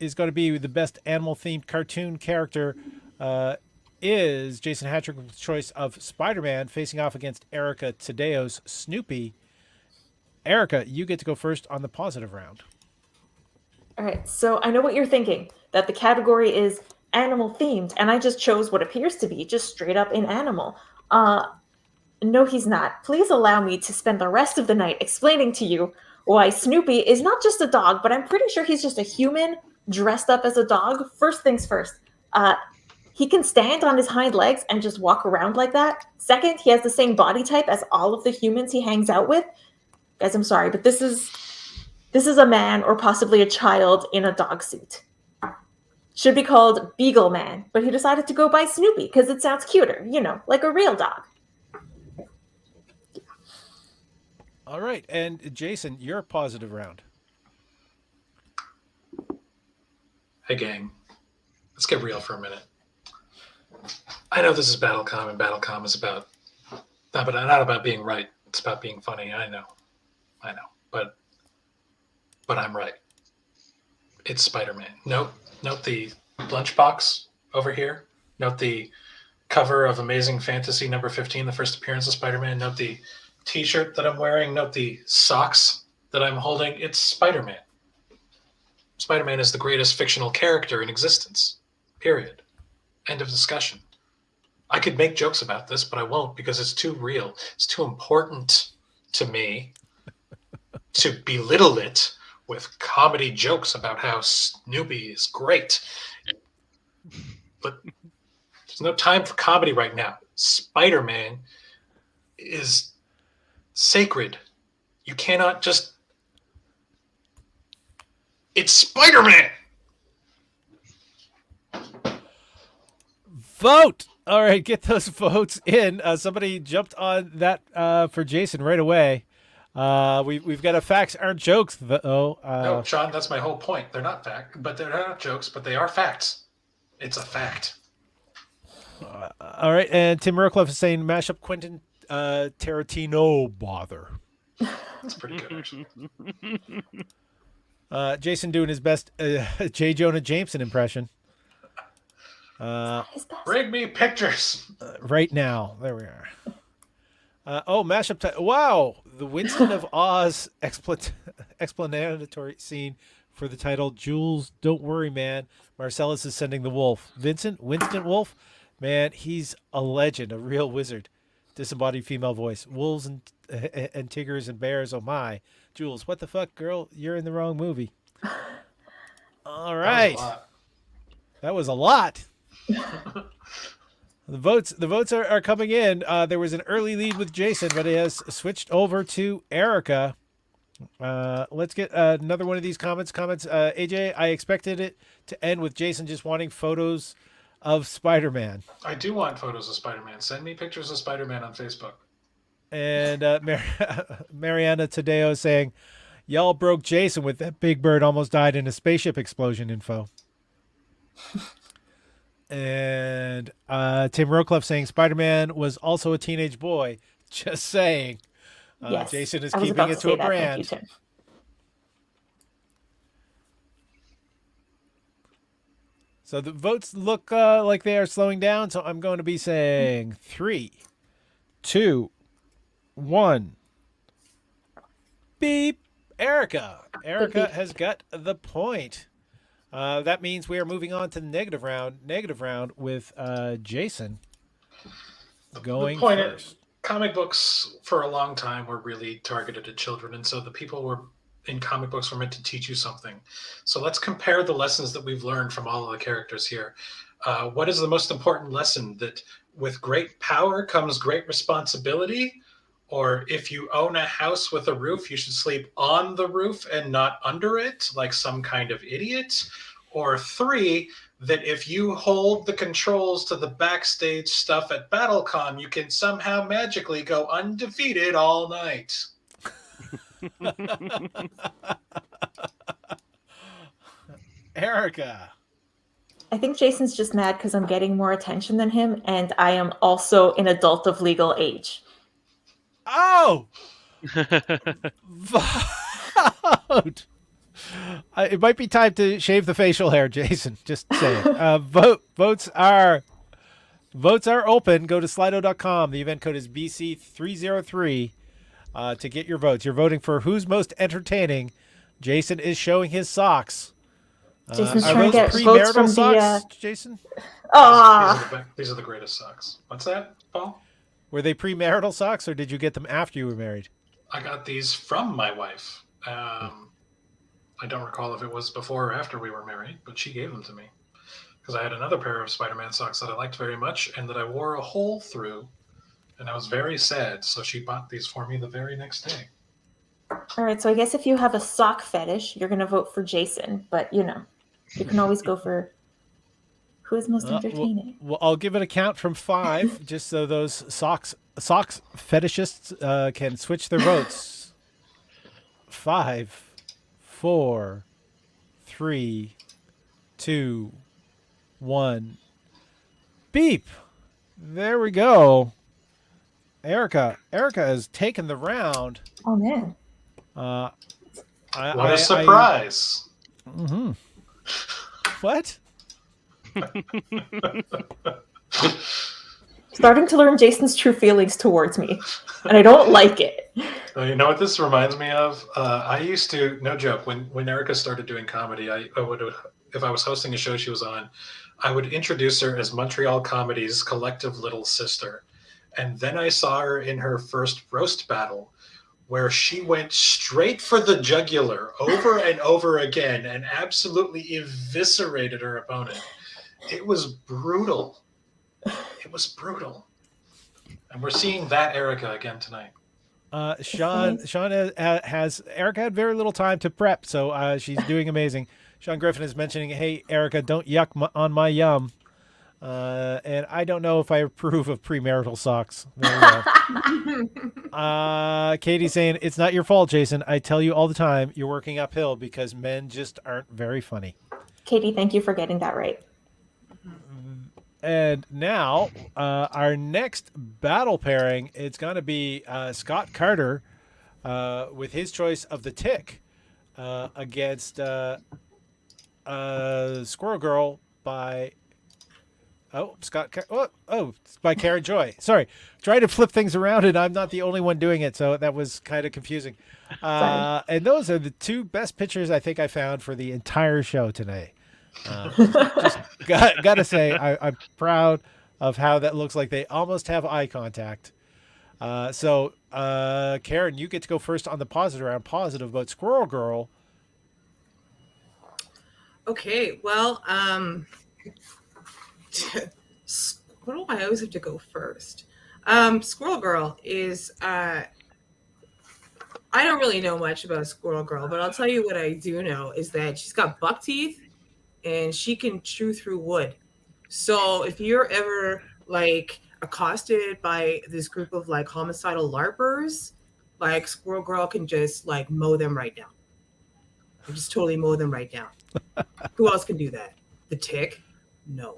is going to be the best animal-themed cartoon character, is Jason Hatrick's choice of Spider-Man facing off against Erica Taddeo's Snoopy. Erica, you get to go first on the positive round. All right, so I know what you're thinking, that the category is animal-themed, and I just chose what appears to be just straight up an animal. No, he's not. Please allow me to spend the rest of the night explaining to you why Snoopy is not just a dog, but I'm pretty sure he's just a human dressed up as a dog. First things first, he can stand on his hind legs and just walk around like that. Second, he has the same body type as all of the humans he hangs out with. Guys, I'm sorry, but this is a man or possibly a child in a dog suit. Should be called Beagle Man, but he decided to go by Snoopy because it sounds cuter, like a real dog. All right, and Jason, your positive round. Hey, gang. Let's get real for a minute. I know this is BattleCOM, and BattleCOM is not about being right. It's about being funny. I know. But I'm right. It's Spider-Man. Note the lunchbox over here. Note the cover of Amazing Fantasy number 15, the first appearance of Spider-Man. Note the T-shirt that I'm wearing. Note the socks that I'm holding. It's Spider-Man. Spider-Man is the greatest fictional character in existence. Period. End of discussion. I could make jokes about this, but I won't because it's too real. It's too important to me to belittle it with comedy jokes about how Snoopy is great. But there's no time for comedy right now. Spider-Man is sacred. You cannot just... It's Spider-Man! Vote! All right, get those votes in. Somebody jumped on that for Jason right away. We've got a facts aren't jokes, though. No, Sean, that's my whole point. They're not they're not jokes, but they are facts. It's a fact. All right, and Tim Merkloff is saying mashup Quentin Tarantino bother. That's pretty good, actually. Jason doing his best J. Jonah Jameson impression. His best. Bring me pictures. Right now. There we are. Mashup. Wow. The Winston of Oz explanatory scene for the title, Jules, Don't Worry, Man. Marcellus is sending the wolf. Winston Wolf? Man, he's a legend, a real wizard. Disembodied female voice. Wolves and tigers and bears, oh my. Jules, what the fuck, girl? You're in the wrong movie. All right. That was a lot. The votes are coming in. There was an early lead with Jason, but it has switched over to Erica. Let's get another one of these comments. AJ, I expected it to end with Jason just wanting photos of Spider-Man. I do want photos of Spider-Man. Send me pictures of Spider-Man on Facebook. And Mariana Taddeo saying, y'all broke Jason with that Big Bird almost died in a spaceship explosion info. And Tim Rocliffe saying Spider-Man was also a teenage boy. Just saying. Yes, Jason is I was keeping about it to to say a that. Thank brand. you, Tim. So the votes look like they are slowing down. So I'm going to be saying 3, 2, 1. Beep. Erica. Erica beep. has got the point. That means we are moving on to the negative round with Jason going the point first. Is, comic books for a long time were really targeted at children, and so the people were in comic books were meant to teach you something. So let's compare the lessons that we've learned from all of the characters here. What is the most important lesson? That with great power comes great responsibility? Or if you own a house with a roof, you should sleep on the roof and not under it, like some kind of idiot? Or 3, that if you hold the controls to the backstage stuff at BattleCOM, you can somehow magically go undefeated all night. Erica. I think Jason's just mad because I'm getting more attention than him, and I am also an adult of legal age. Oh! Vote! It might be time to shave the facial hair, Jason. Just saying. Votes are open. Go to Slido.com. The event code is BC303 to get your votes. You're voting for who's most entertaining. Jason is showing his socks. Jason's Are trying to those get votes premarital from socks, Jason? These are the greatest socks. What's that, Paul? Were they premarital socks, or did you get them after you were married? I got these from my wife. I don't recall if it was before or after we were married, but she gave them to me because I had another pair of Spider-Man socks that I liked very much and that I wore a hole through, and I was very sad. So she bought these for me the very next day. All right, so I guess if you have a sock fetish, you're going to vote for Jason, but you can always go for who is most entertaining. Well, I'll give it a count from 5, just so those socks fetishists can switch their votes. 5, 4, 3, 2, 1. Beep. There we go. Erica has taken the round. Oh man. What a surprise. What? Starting to learn Jason's true feelings towards me, and I don't like it. You know what this reminds me of? I used to, no joke, when Erica started doing comedy, I would, if I was hosting a show she was on, I would introduce her as Montreal Comedy's collective little sister. And then I saw her in her first roast battle, where she went straight for the jugular over and over again and absolutely eviscerated her opponent. It was brutal. It was brutal. And we're seeing that Erica again tonight. Sean has Erica had very little time to prep, so she's doing amazing. Sean Griffin is mentioning, hey, Erica, don't yuck on my yum. And I don't know if I approve of premarital socks. There we go. Katie's saying, it's not your fault, Jason. I tell you all the time, you're working uphill because men just aren't very funny. Katie, thank you for getting that right. And now, our next battle pairing, it's going to be Scott Carter with his choice of the Tick against Squirrel Girl by it's by Karen Joy. Sorry, trying to flip things around, and I'm not the only one doing it, so that was kind of confusing. And those are the two best pictures I think I found for the entire show today. Just gotta say, I'm proud of how that looks like they almost have eye contact. So Karen, you get to go first on the positive round. Positive about Squirrel Girl. Okay, well, Squirrel, I always have to go first. Squirrel Girl is, I don't really know much about Squirrel Girl, but I'll tell you what I do know is that she's got buck teeth and she can chew through wood. So if you're ever like accosted by this group of like homicidal LARPers, like Squirrel Girl can just like mow them right down. Just totally mow them right down. Who else can do that? The Tick? No.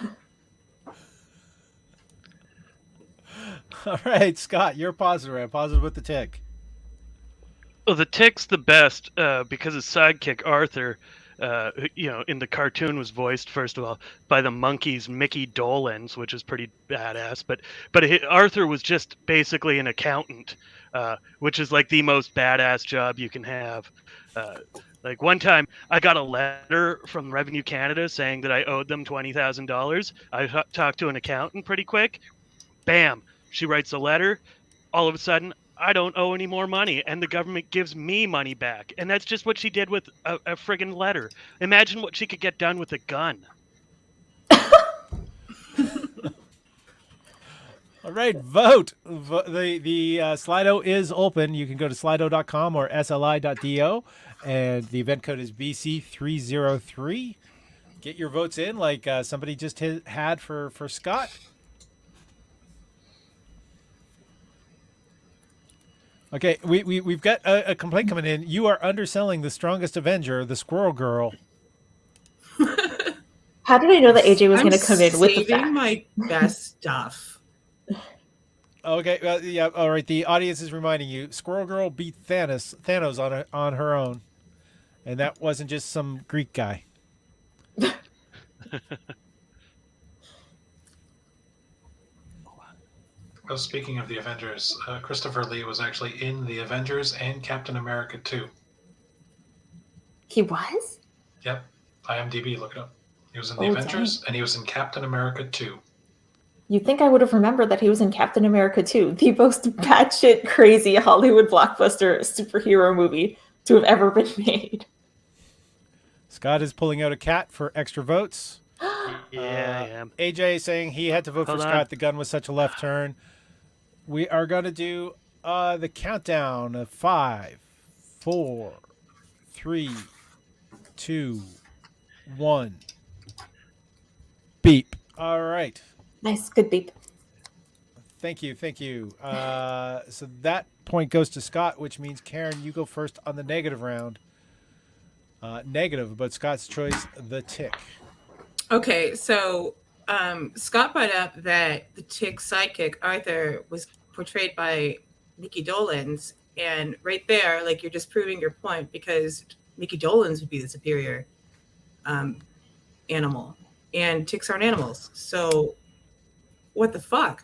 All right, Scott, you're positive. I'm positive with the Tick. Well, the Tick's the best because his sidekick Arthur, in the cartoon was voiced first of all by the Monkees' Mickey Dolenz, which is pretty badass. But Arthur was just basically an accountant, which is like the most badass job you can have. Like one time, I got a letter from Revenue Canada saying that I owed them $20,000. I talked to an accountant pretty quick. Bam! She writes a letter. All of a sudden, I don't owe any more money, and the government gives me money back. And that's just what she did with a friggin' letter. Imagine what she could get done with a gun. All right, vote. The Slido is open. You can go to slido.com or sli.do, and the event code is BC303. Get your votes in like somebody just had for Scott. Okay, we've got a complaint coming in. You are underselling the strongest Avenger, the Squirrel Girl. How did I know that AJ was going to come in with the saving facts? my best stuff. Okay, yeah, all right. The audience is reminding you, Squirrel Girl beat Thanos on her own, and that wasn't just some Greek guy. Well, speaking of the Avengers, Christopher Lee was actually in the Avengers and Captain America 2. He was? Yep, IMDb, look it up. He was in the Avengers and he was in Captain America 2. You'd think I would have remembered that he was in Captain America 2, the most batshit crazy Hollywood blockbuster superhero movie to have ever been made. Scott is pulling out a cat for extra votes. Yeah, I am. AJ saying he had to vote for Scott. The gun was such a left turn. We are going to do the countdown of 5, 4, 3, 2, 1. Beep. All right. Nice, good beep. Thank you. So that point goes to Scott, which means, Karen, you go first on the negative round. Negative, but Scott's choice, the Tick. Okay, so Scott brought up that the Tick's sidekick, Arthur, was portrayed by Mickey Dolenz. And right there, like, you're just proving your point because Mickey Dolenz would be the superior animal. And ticks aren't animals. So what the fuck?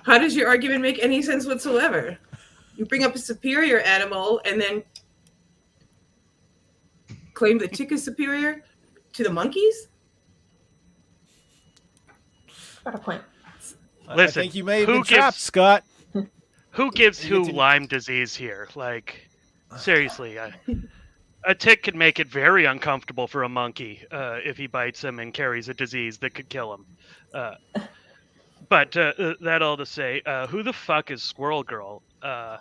How does your argument make any sense whatsoever? You bring up a superior animal and then claim the tick is superior to the monkeys? Got a point. Listen, I think you may have been trapped, Scott. Who gives who Lyme disease here? Like, seriously, a tick could make it very uncomfortable for a monkey if he bites him and carries a disease that could kill him. But that all to say, who the fuck is Squirrel Girl? I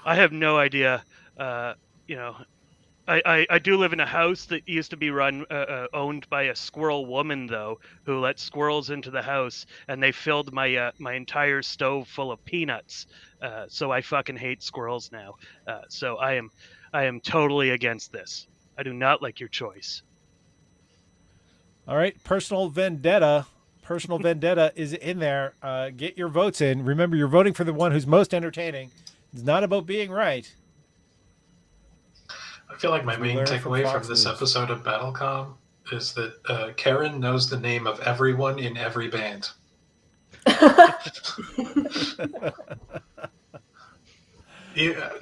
have no idea. I do live in a house that used to be owned by a squirrel woman, though, who let squirrels into the house, and they filled my my entire stove full of peanuts. So I fucking hate squirrels now. So I am totally against this. I do not like your choice. All right, personal vendetta. personal vendetta is in there. Get your votes in. Remember, you're voting for the one who's most entertaining. It's not about being right. I feel like my As we main learn takeaway from from Fox this News. episode of BattleCOM is that Karen knows the name of everyone in every band.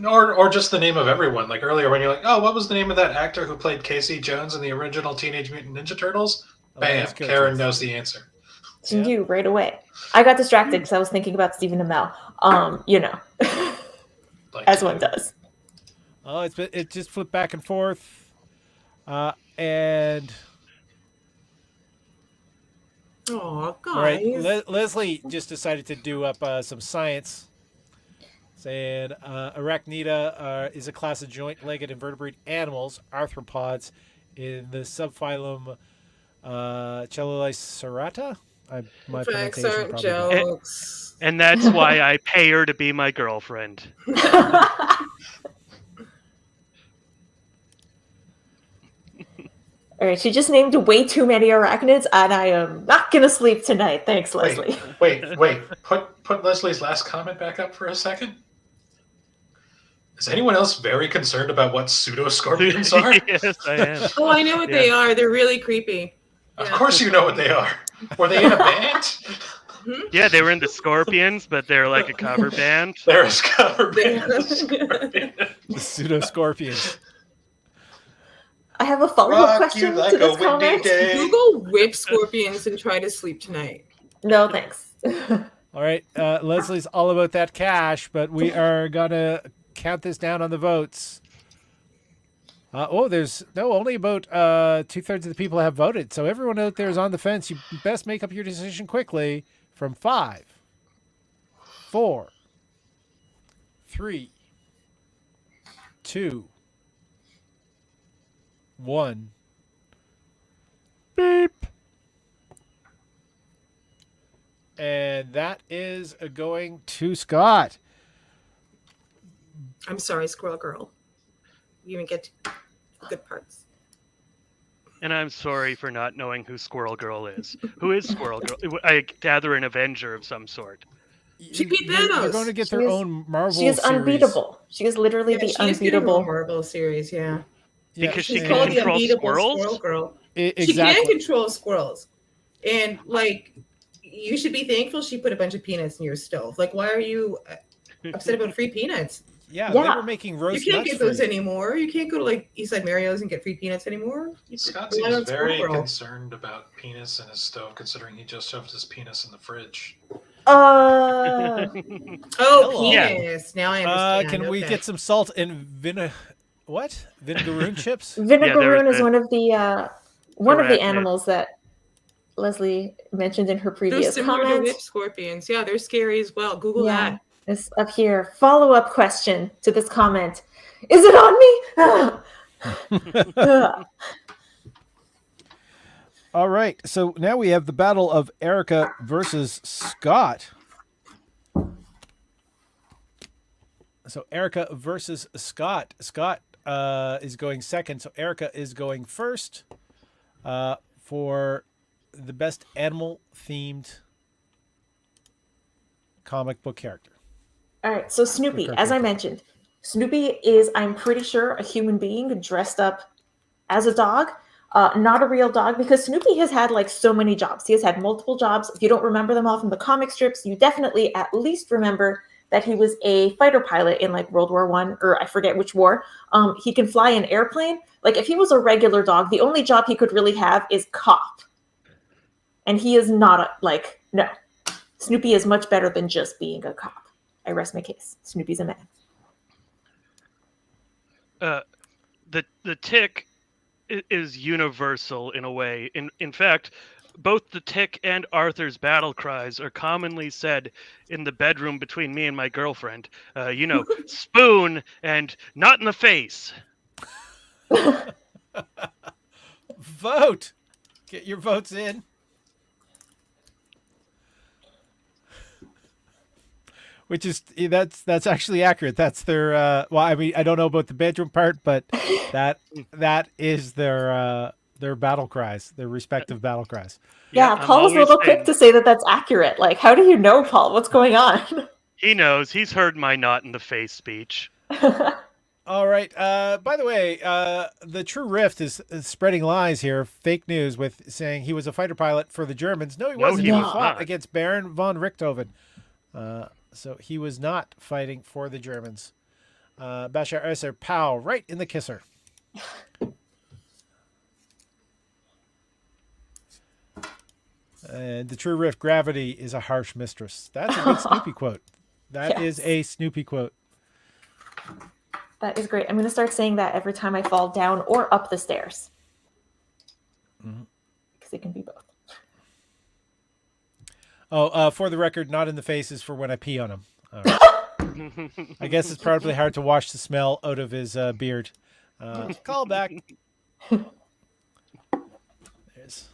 Or just the name of everyone. Like earlier when you're like, oh, what was the name of that actor who played Casey Jones in the original Teenage Mutant Ninja Turtles? Bam, Elias Karen Coates. knows the answer. She Yeah. knew right away. I got distracted because I was thinking about Stephen Amell. Like As you one do. does. Oh, it just flipped back and forth, and Oh, guys. all right, Leslie just decided to do up some science, saying Arachnida is a class of joint-legged invertebrate animals, arthropods, in the subphylum Chelolycerata. My Facts pronunciation aren't probably bad. jokes. And that's why I pay her to be my girlfriend. All right, she just named way too many arachnids, and I am not gonna sleep tonight. Thanks, Leslie. Wait. Put Leslie's last comment back up for a second. Is anyone else very concerned about what pseudoscorpions are? Yes, I am. Oh, I know what they are. They're really creepy. Of course you know what they are. Were they in a band? Yeah, they were in the Scorpions, but they're like a cover band. They're a cover band. The pseudo-scorpions. I have a follow-up Rock you question like to a this windy comment. day. Google whip scorpions and try to sleep tonight. No, thanks. All right, Leslie's all about that cash, but we are gonna count this down on the votes. There's only about 2/3 of the people have voted, so everyone out there is on the fence. You best make up your decision quickly. From 5, 4, 3, 2, 1. Beep. And that is going to Scott. I'm sorry, Squirrel Girl. You even get to the good parts. And I'm sorry for not knowing who Squirrel Girl is. Who is Squirrel Girl? I gather an Avenger of some sort. She beat They're Thanos. going to get She their is- own Marvel She is series. unbeatable. She is literally the She is getting unbeatable. a Marvel series, yeah. Yeah, Because She's she called can the control unbeatable squirrels? Squirrel Girl. She Exactly. can control squirrels. And, like, you should be thankful she put a bunch of peanuts in your stove. Like, why are you upset about free peanuts? Yeah, Yeah. they were making roast You can't nuts get those free. anymore. You can't go to, like, Eastside Mario's and get free peanuts anymore. You Scott rely seems on very Squirrel Girl. concerned about penis in his stove, considering he just shoved his penis in the fridge. Oh, Hello. penis. Now I understand. Can we Okay. get some salt and vinegaroon chips? Vinegaroon was is the- one of the Arachnid. animals that Leslie mentioned in her They're previous similar to comment. whip scorpions. Yeah, they're scary as well. Google Yeah, that. it's up here. Follow-up question to this comment. Is it on me? Ugh. All right, so now we have the battle of Erica versus Scott. So Erica versus Scott. Scott is going second, so Erica is going first for the best animal-themed comic book character. All right, so Snoopy, as I mentioned, Snoopy is, I'm pretty sure, a human being dressed up as a dog. Not a real dog, because Snoopy has had like so many jobs. He has had multiple jobs. If you don't remember them all from the comic strips, you definitely at least remember that he was a fighter pilot in like World War I, or I forget which war. He can fly an airplane. Like if he was a regular dog, the only job he could really have is cop. And he is not no. Snoopy is much better than just being a cop. I rest my case. Snoopy's a man. The tick is universal in a way. In fact, both the tick and Arthur's battle cries are commonly said in the bedroom between me and my girlfriend. Spoon and not in the face. Vote. Get your votes in. Which is that's actually accurate. That's their well, I mean, I don't know about the bedroom part, but that is their their battle cries, their respective battle cries. Yeah, I'm Paul was a always little quick saying- to say that that's accurate. Like, how do you know, Paul? What's going on? He knows. He's heard my not in the face speech. All right. By the way, the True Rift is spreading lies here, fake news, with saying he was a fighter pilot for the Germans. No, he No, wasn't. he He was fought not. against Baron von Richthofen. So he was not fighting for the Germans. Bashar Esser, pow, right in the kisser. And the True Rift, gravity is a harsh mistress. That's a good Snoopy quote. That is Yes. a Snoopy quote. That is great. I'm going to start saying that every time I fall down or up the stairs. Because it can be both. Oh, for the record, not in the face is for when I pee on him. All right. I guess it's probably hard to wash the smell out of his beard. Call back. There's.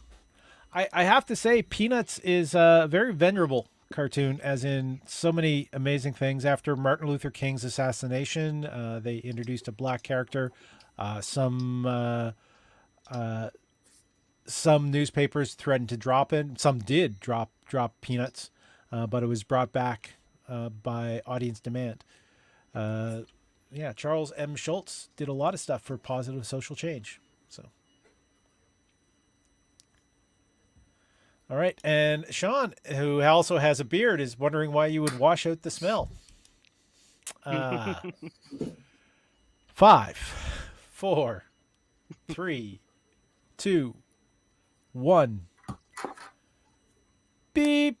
I have to say, Peanuts is a very venerable cartoon, as in so many amazing things. After Martin Luther King's assassination, they introduced a black character. Some newspapers threatened to drop it. Some did drop Peanuts, but it was brought back by audience demand. Yeah, Charles M. Schultz did a lot of stuff for positive social change. So, all right, and Sean, who also has a beard, is wondering why you would wash out the smell. 5, 4, 3, 2, 1. Beep.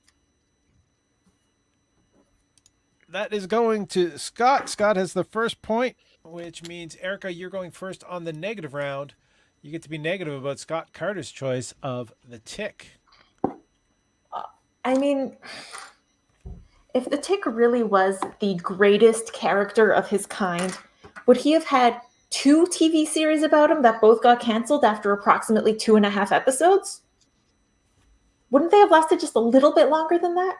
That is going to Scott. Scott has the first point, which means, Erica, you're going first on the negative round. You get to be negative about Scott Carter's choice of the Tick. I mean, if the Tick really was the greatest character of his kind, would he have had 2 TV series about him that both got canceled after approximately 2.5 episodes? Wouldn't they have lasted just a little bit longer than that?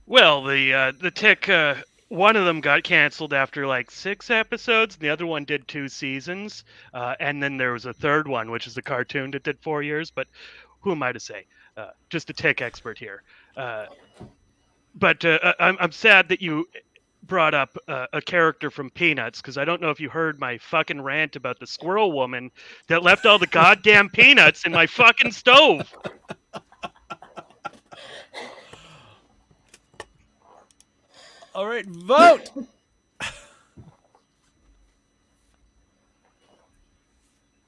Well, the Tick, one of them got canceled after like 6 episodes, and the other one did 2 seasons, and then there was a third one, which is a cartoon that did 4 years. But who am I to say? Just a Tick expert here. But I'm sad that you brought up a character from Peanuts, because I don't know if you heard my fucking rant about the squirrel woman that left all the goddamn peanuts in my fucking stove. All right, vote.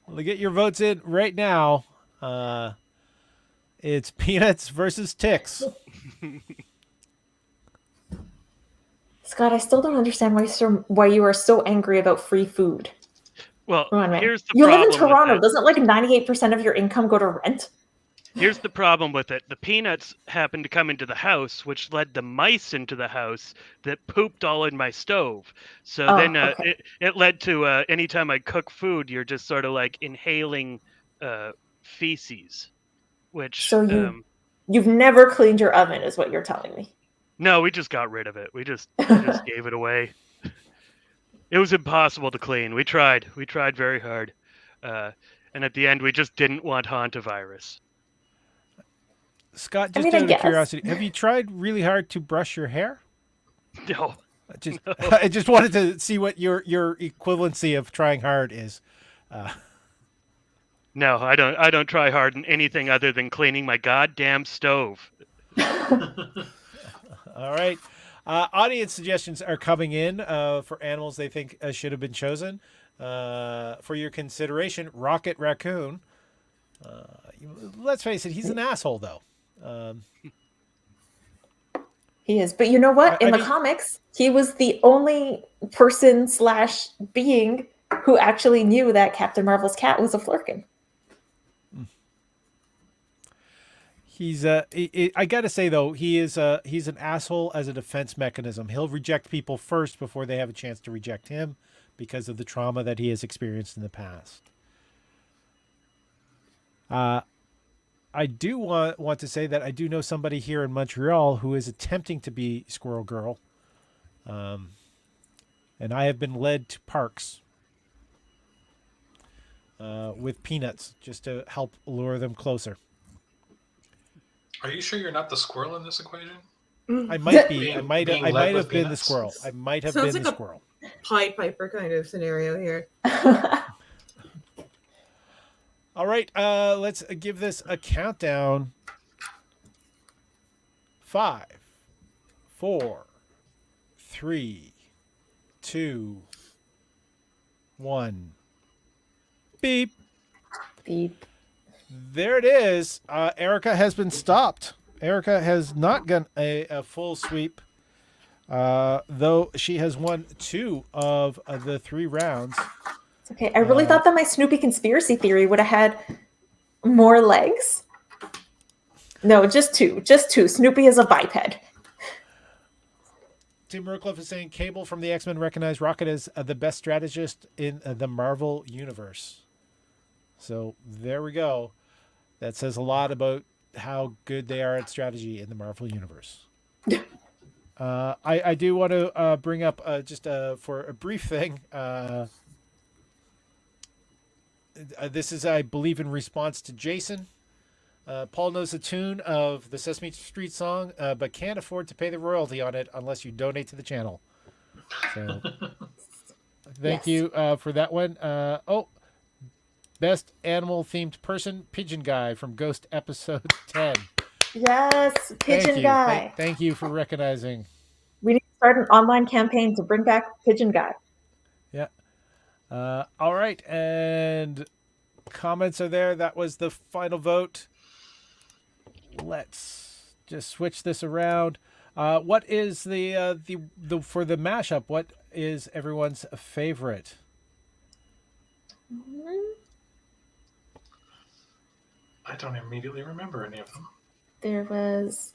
Well, get your votes in right now. It's Peanuts versus Ticks. Scott, I still don't understand why you are so angry about free food. Well, Come on, man. here's the You live problem in Toronto. with it. Doesn't like 98% of your income go to rent? Here's the problem with it. The peanuts happened to come into the house, which led the mice into the house that pooped all in my stove. So then okay. it led to anytime I cook food, you're just sort of like inhaling feces, which... So you've never cleaned your oven, is what you're telling me. No, we just got rid of it. We just gave it away. It was impossible to clean. We tried very hard. And at the end, we just didn't want hantavirus. Scott, I just mean, I out of guess. curiosity, have you tried really hard to brush your hair? No. I just wanted to see what your equivalency of trying hard is. No, I don't try hard in anything other than cleaning my goddamn stove. All right. Audience suggestions are coming in for animals they think should have been chosen. For your consideration, Rocket Raccoon. Let's face it, he's an asshole, though. He is. But you know what? In the comics, he was the only person / being who actually knew that Captain Marvel's cat was a Flurkin. He's I gotta say though, he's an asshole as a defense mechanism. He'll reject people first before they have a chance to reject him because of the trauma that he has experienced in the past. I do want to say that I do know somebody here in Montreal who is attempting to be Squirrel Girl. And I have been led to parks with peanuts just to help lure them closer. Are you sure you're not the squirrel in this equation? I might be. I Being- might being have led with been the peanuts? squirrel. I might have Sounds been like the a- squirrel. Pied Piper kind of scenario here. All right, let's give this a countdown. 5, 4, 3, 2, 1. Beep. Beep. There it is. Erica has been stopped. Erica has not done a full sweep, though she has won 2 of the 3 rounds. It's okay. I really thought that my Snoopy conspiracy theory would have had more legs. No, just 2. Just 2. Snoopy is a biped. Tim Merkliff is saying Cable from the X-Men recognized Rocket as the best strategist in the Marvel Universe. So there we go. That says a lot about how good they are at strategy in the Marvel Universe. I do want to bring up just for a brief thing. This is, I believe, in response to Jason. Paul knows the tune of the Sesame Street song, but can't afford to pay the royalty on it unless you donate to the channel. So, thank Yes. you for that one. Best animal-themed person, Pigeon Guy from Ghost Episode 10. Yes, Thank Pigeon you. Guy. Thank you for recognizing. We need to start an online campaign to bring back Pigeon Guy. Yeah. All right, and comments are there. That was the final vote. Let's just switch this around. What is the for the mashup? What is everyone's favorite? I don't immediately remember any of them. There was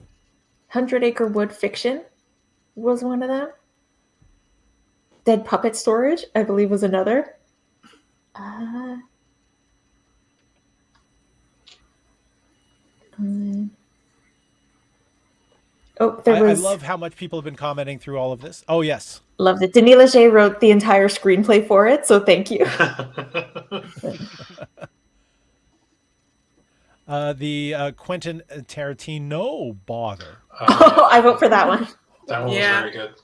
100 Acre Wood Fiction was one of them. Dead Puppet Storage, I believe, was another. There I was. love how much people have been commenting through all of this. Oh, yes. Loved it. Denis Leger wrote the entire screenplay for it, so thank you. The Quentin Tarantino bother. Oh, I vote for that one. That one Yeah. was very good.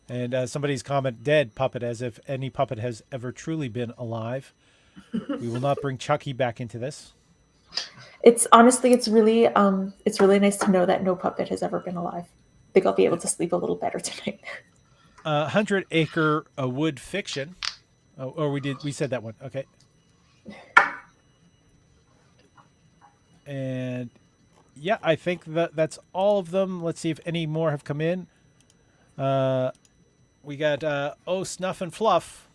And somebody's comment, dead puppet, as if any puppet has ever truly been alive. We will not bring Chucky back into this. It's honestly, it's really nice to know that no puppet has ever been alive. I think I'll be able to sleep a little better tonight. 100 Acre Wood Fiction. Oh, or we said that one. Okay. And yeah, I think that's all of them. Let's see if any more have come in. We got Snuff and Fluff.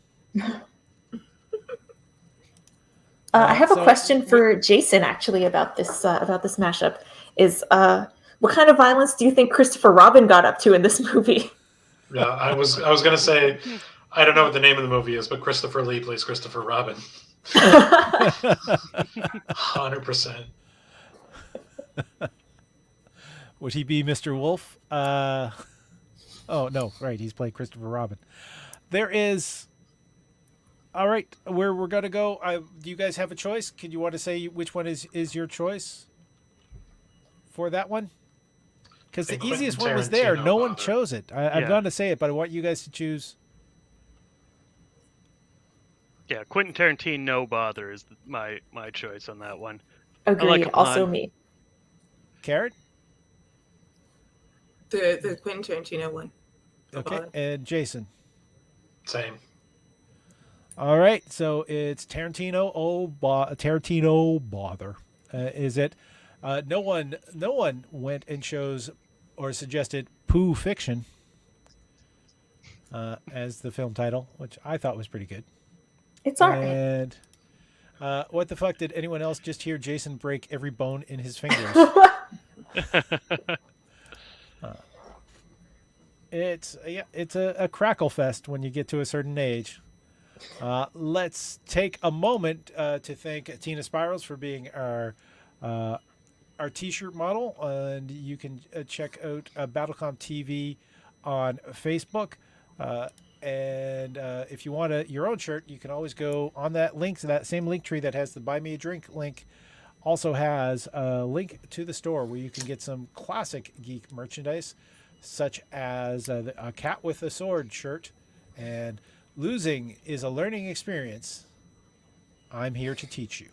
I have a So- question for Jason actually about this mashup. Is what kind of violence do you think Christopher Robin got up to in this movie? Yeah, I was gonna say, I don't know what the name of the movie is, but Christopher Lee plays Christopher Robin. 100%. Would he be Mr. Wolf? Oh no, right. He's playing Christopher Robin. There is. All right, where we're gonna go. Do you guys have a choice? Could you want to say which one is your choice for that one? Because the Quentin easiest one was there. Tarantino No one bother. chose it. I'm Yeah. going to say it, but I want you guys to choose. Yeah, Quentin Tarantino, no bother is my choice on that one. Agreed. him Also on. me. Carrot. The Quentin Tarantino one. No Okay, bother. and Jason. Same. All right, so it's Tarantino. Tarantino bother. Is it? No one went and chose or suggested Pooh Fiction as the film title, which I thought was pretty good. It's all right. And what the fuck did anyone else just hear Jason break every bone in his fingers? It's a crackle fest when you get to a certain age. Let's take a moment to thank Tina Spirals for being our t-shirt model, and you can check out BattleCOM TV on Facebook, And if you want your own shirt, you can always go on that link to that same link tree that has the Buy Me a Drink link. Also has a link to the store where you can get some classic geek merchandise, such as a Cat with a Sword shirt and Losing is a Learning Experience. I'm here to teach you.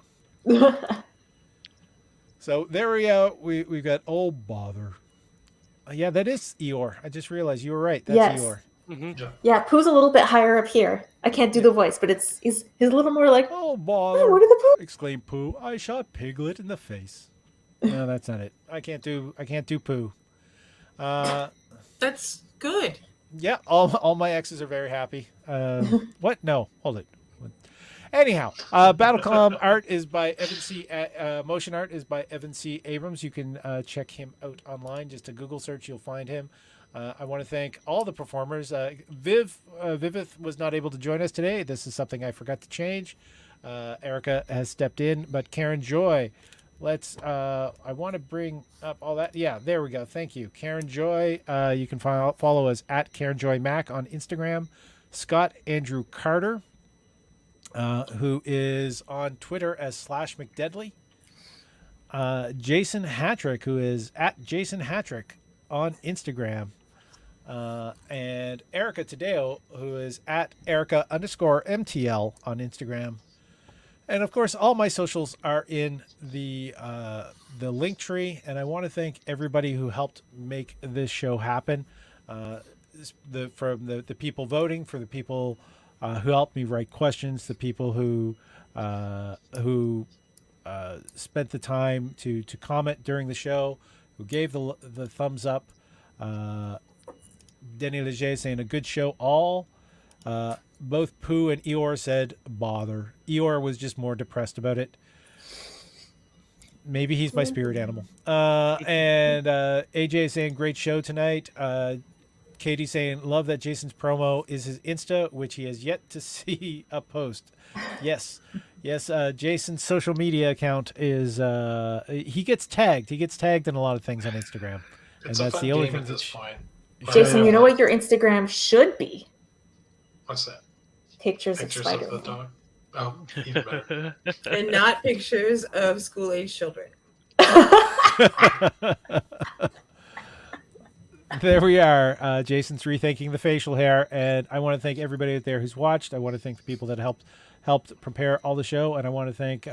So there we go. We've got Oh Bother. Yeah, that is Eeyore. I just realized you were right. That's Yes. Eeyore. Mm-hmm. Yeah, Pooh's a little bit higher up here. I can't do the voice, but he's a little more like, Oh hey, bother! what are the Pooh? Exclaimed Pooh. I shot Piglet in the face. No, that's not it. I can't do Pooh. That's good. Yeah, all my exes are very happy. What? No, hold it. Anyhow, BattleCOM art is by Evan C. Motion art is by Evan C. Abrams. You can check him out online. Just a Google search, you'll find him. I want to thank all the performers. Viveth was not able to join us today. This is something I forgot to change. Erica has stepped in, but Karen Joy, I want to bring up all that. Yeah, there we go. Thank you, Karen Joy. You can follow us at Karen Joy Mac on Instagram. Scott Andrew Carter, who is on Twitter as /McDeadly. Jason Hatrick, who is at Jason Hatrick on Instagram. And Erica Taddeo, who is at Erica_MTL on Instagram. And of course, all my socials are in the link tree. And I want to thank everybody who helped make this show happen. From the people voting, for the people who helped me write questions, the people who spent the time to comment during the show, who gave the thumbs up. Denny Leger saying a good show. Both Pooh and Eeyore said bother. Eeyore was just more depressed about it. Maybe he's my spirit animal. And AJ saying great show tonight. Katie saying love that Jason's promo is his Insta, which he has yet to see a post. Yes. Jason's social media account is he gets tagged. He gets tagged in a lot of things on Instagram. It's and a that's fun the only game thing at this point. Jason, you know what your Instagram should be? What's that? Pictures Pictures of of the Spider-Man. dog. Oh, even better. And not pictures of school-age children. There we are. Jason's rethinking the facial hair, and I want to thank everybody out there who's watched. I want to thank the people that helped prepare all the show, and I want to thank,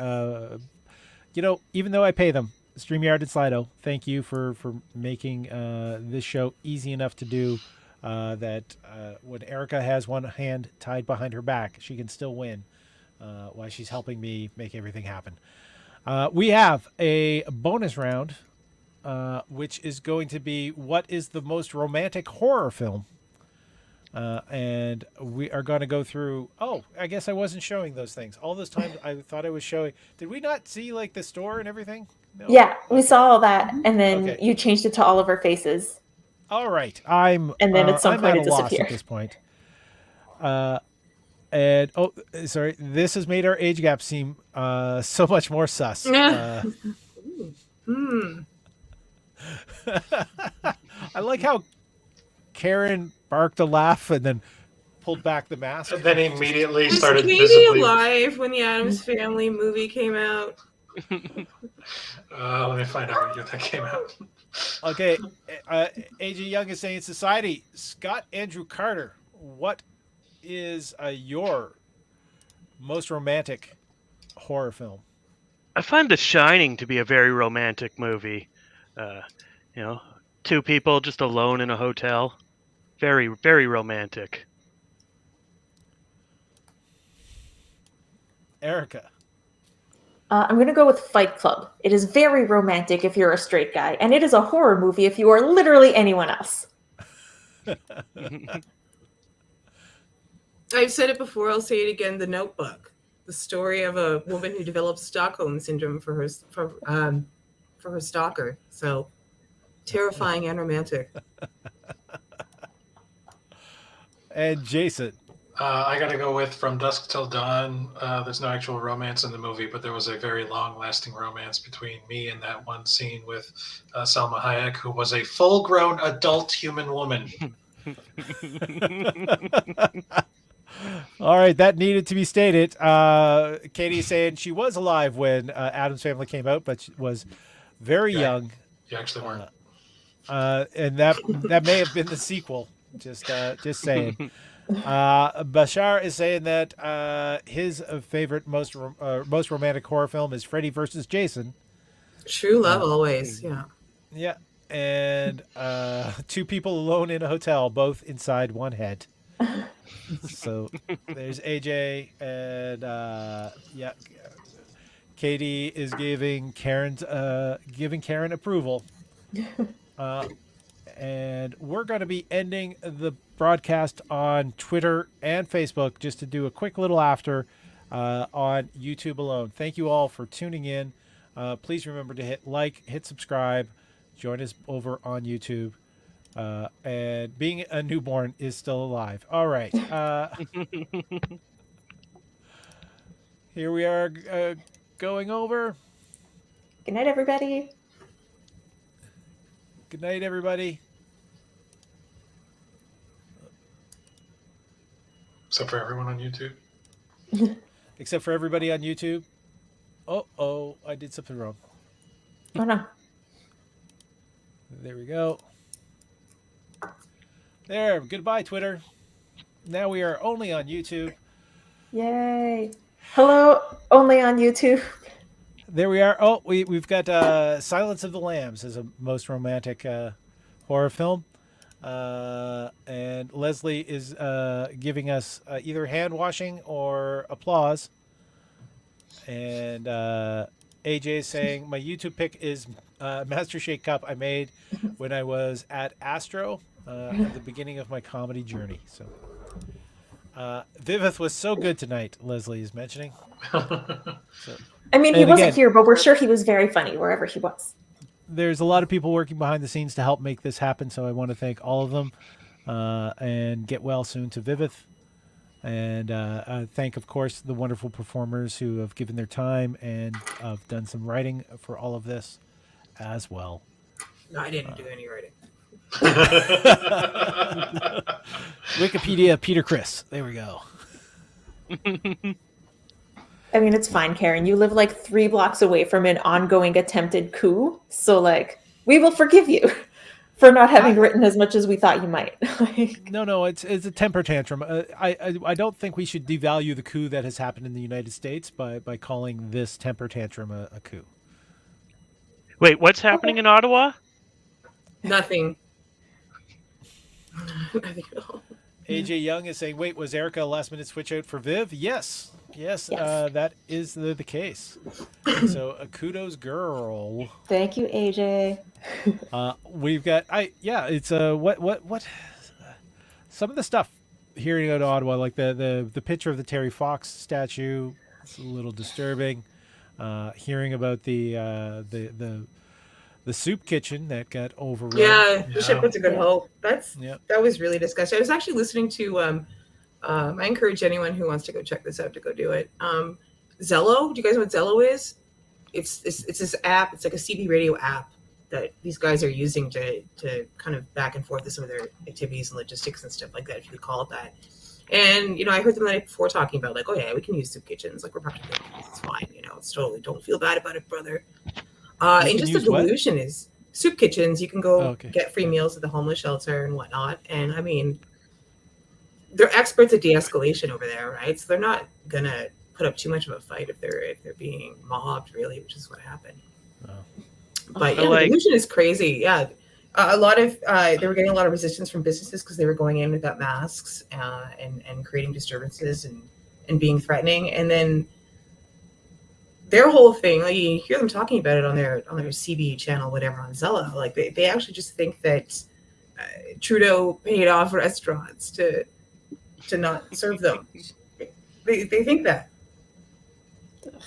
even though I pay them, StreamYard and Slido, thank you for making this show easy enough to do. That when Erica has one hand tied behind her back, she can still win while she's helping me make everything happen. We have a bonus round, which is going to be what is the most romantic horror film? And we are going to go through. Oh, I guess I wasn't showing those things. All those times I thought I was showing. Did we not see like the store and everything? No? Yeah, we saw all that, and then Okay. you changed it to all of our faces. All right, And then at some I'm point at it a loss disappeared. at this point. And sorry, this has made our age gap seem so much more sus. I like how Karen barked a laugh and then pulled back the mask. And then immediately Was started Katie visibly. alive when the Addams Family movie came out? Let me find out what year that came out. Okay, AJ Young is saying society. Scott Andrew Carter, what is your most romantic horror film? I find The Shining to be a very romantic movie. Two people just alone in a hotel. Very, very romantic. Erica. I'm going to go with Fight Club. It is very romantic if you're a straight guy, and it is a horror movie if you are literally anyone else. I've said it before, I'll say it again, The Notebook. The story of a woman who develops Stockholm syndrome for her stalker. So terrifying and romantic. And Jason. I got to go with From Dusk Till Dawn. There's no actual romance in the movie, but there was a very long-lasting romance between me and that one scene with Salma Hayek, who was a full-grown adult human woman. All right, that needed to be stated. Katie's saying she was alive when Addams Family came out, but she was very young. You actually weren't. And that may have been the sequel. Just saying. Bashar is saying that his favorite most romantic horror film is Freddy versus Jason. True love always. Yeah. Yeah, and two people alone in a hotel, both inside one head. So there's AJ, and yeah, Katie is giving Karen approval. And we're going to be ending the broadcast on Twitter and Facebook just to do a quick little after on YouTube alone. Thank you all for tuning in. Please remember to hit like, hit subscribe, join us over on YouTube. And being a newborn is still alive. All right. Here we are going over. Good night, everybody. Good night, everybody. Except for everyone on YouTube. Except for everybody on YouTube. Oh, I did something wrong. Oh, no. There we go. There. Goodbye, Twitter. Now we are only on YouTube. Yay. Hello, only on YouTube. There we are. Oh, we've got Silence of the Lambs as a most romantic horror film. And Leslie is giving us either hand washing or applause. And AJ is saying, my YouTube pick is Master Shake Cup I made when I was at Astro at the beginning of my comedy journey. So Viveth was so good tonight, Leslie is mentioning. So, I mean, he wasn't here, but we're sure he was very funny wherever he was. There's a lot of people working behind the scenes to help make this happen, so I want to thank all of them. And get well soon to Viveth. And thank, of course, the wonderful performers who have given their time and have done some writing for all of this as well. No, I didn't do any writing. Wikipedia, Peter Chris. There we go. I mean, it's fine, Karen. You live like 3 blocks away from an ongoing attempted coup. So, like, we will forgive you for not having written as much as we thought you might. No, it's a temper tantrum. I don't think we should devalue the coup that has happened in the United States by calling this temper tantrum a coup. Wait, what's happening in Ottawa? Nothing. Nothing at all. AJ Young is saying, wait, was Erica a last-minute switch out for Viv? Yes. That is the case. So kudos, girl. Thank you, AJ. We've got it's what some of the stuff here in Ottawa, like the picture of the Terry Fox statue. It's a little disturbing. Hearing about the soup kitchen that got overrun. Yeah, Bishop Puts a Good Hope. That was really disgusting. I was actually listening to I encourage anyone who wants to go check this out to go do it. Zello. Do you guys know what Zello is? It's this app. It's like a CB radio app that these guys are using to kind of back and forth with some of their activities and logistics and stuff like that, if you could call it that. And, I heard them the night before talking about, like, oh, yeah, we can use soup kitchens. Like, we're practically, it's fine. It's totally, don't feel bad about it, brother. And just the delusion is soup kitchens. You can go get free meals at the homeless shelter and whatnot. And, I mean, they're experts at de-escalation over there, right? So they're not going to put up too much of a fight if they're being mobbed, really, which is what happened. Oh. But, yeah, the delusion is crazy. Yeah. A lot of they were getting a lot of resistance from businesses because they were going in without masks and creating disturbances and being threatening. And then their whole thing, like, you hear them talking about it on their CB channel, whatever, on Zello. Like they actually just think that Trudeau paid off restaurants to not serve them. They think that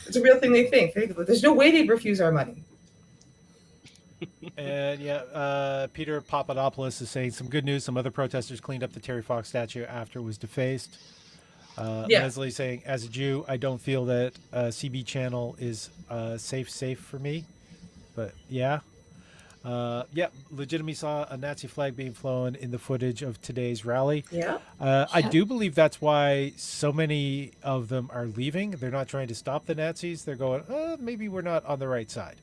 it's a real thing. They think there's no way they'd refuse our money. And Peter Papadopoulos is saying some good news. Some other protesters cleaned up the Terry Fox statue after it was defaced. Leslie saying, as a Jew, I don't feel that CB channel is safe for me. But yeah. Yeah, legitimately saw a Nazi flag being flown in the footage of today's rally. Yeah. I do believe that's why so many of them are leaving. They're not trying to stop the Nazis. They're going, maybe we're not on the right side.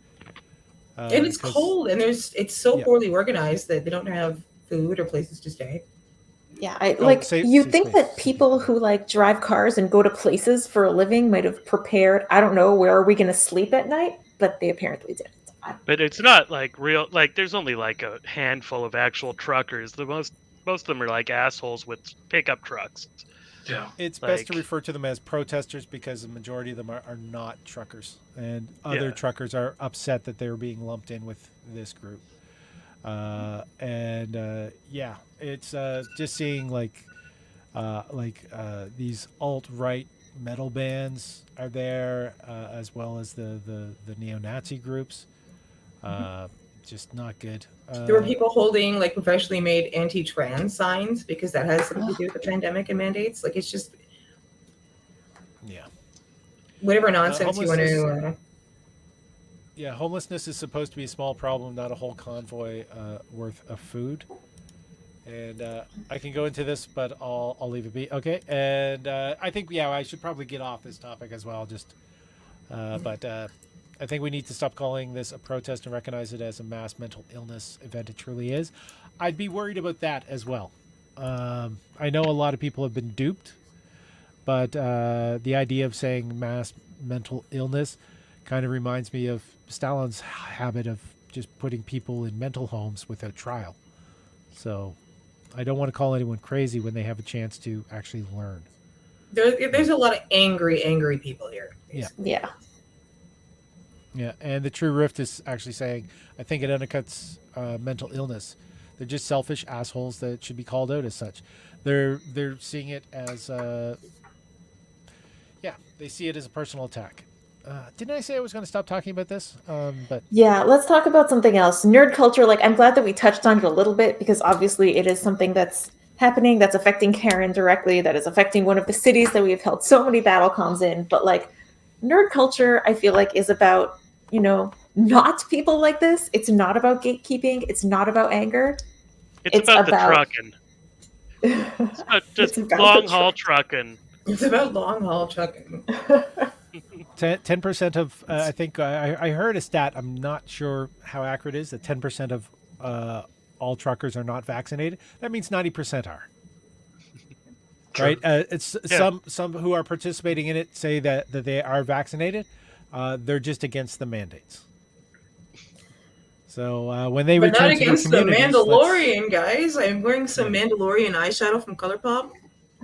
And it's cold, and it's so poorly organized that they don't have food or places to stay. Yeah, you think that people who like drive cars and go to places for a living might have prepared, I don't know, where are we going to sleep at night? But they apparently didn't. But it's not like real, like there's only like a handful of actual truckers. Most of them are like assholes with pickup trucks. Yeah. It's best to refer to them as protesters because the majority of them are not truckers. And other truckers are upset that they're being lumped in with this group. It's just seeing these alt-right metal bands are there, as well as the neo-Nazi groups. Just not good. There were people holding like professionally made anti-trans signs because that has something to do with the pandemic and mandates. Like, it's just whatever nonsense you want to. Yeah, homelessness is supposed to be a small problem, not a whole convoy worth of food. And I can go into this, but I'll leave it be. Okay, and I think I should probably get off this topic as well. But I think we need to stop calling this a protest and recognize it as a mass mental illness event it truly is. I'd be worried about that as well. I know a lot of people have been duped, but the idea of saying mass mental illness kind of reminds me of Stalin's habit of just putting people in mental homes without trial. So I don't want to call anyone crazy when they have a chance to actually learn. There's a lot of angry people here. Yeah. Yeah, and the true rift is actually saying, I think it undercuts mental illness. They're just selfish assholes that should be called out as such. They're seeing it as, they see it as a personal attack. Didn't I say I was going to stop talking about this? But yeah, let's talk about something else. Nerd culture. Like, I'm glad that we touched on it a little bit because obviously it is something that's happening, that's affecting Karen directly, that is affecting one of the cities that we have held so many BattleCOMs in. But like, nerd culture, I feel like, is about, not people like this. It's not about gatekeeping. It's not about anger. It's about the trucking. It's about just long haul trucking. It's about long haul trucking. 10% of, I think I heard a stat, I'm not sure how accurate it is, that 10% of all truckers are not vaccinated. That means 90% are. Right? It's some who are participating in it say that they are vaccinated. They're just against the mandates. So when they return not to against their the Mandalorian, guys. I'm wearing some Mandalorian eyeshadow from ColourPop,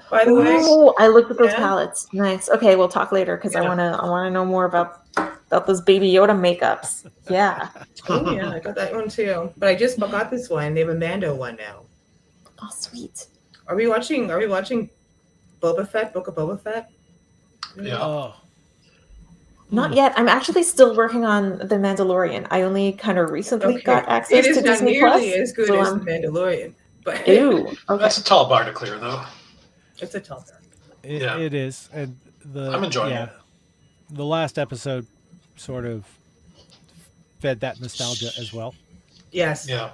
by the way. Oh, I looked at those palettes. Nice. Okay, we'll talk later because I wanna know more about those Baby Yoda makeups. Yeah. Oh yeah, I got that one too. But I just got this one. They have a Mando one now. Oh, sweet. Are we watching Boba Fett? Book of Boba Fett? Yeah. Oh. Not yet. I'm actually still working on The Mandalorian. I only kind of recently got access to Disney Plus. It is not nearly as good as The Mandalorian. But okay. That's a tall bar to clear, though. It's a tall bar. It is. And I'm enjoying it. The last episode sort of fed that nostalgia as well. Yes. Yeah.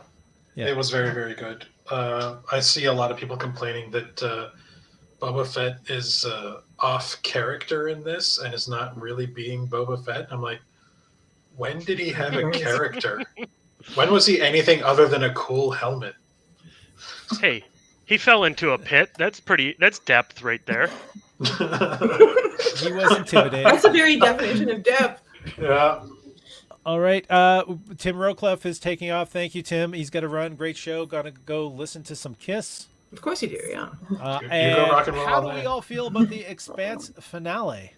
It was very, very good. I see a lot of people complaining that Boba Fett is off character in this and is not really being Boba Fett. I'm like, when did he have a character? When was he anything other than a cool helmet? Hey, he fell into a pit. That's depth right there. He was intimidating. That's a very definition of depth. Yeah. All right. Tim Rocliffe is taking off. Thank you, Tim. He's got to run. Great show. Got to go listen to some Kiss. Of course you do, yeah. And go rock and roll how all do day. we all feel about the Expanse finale?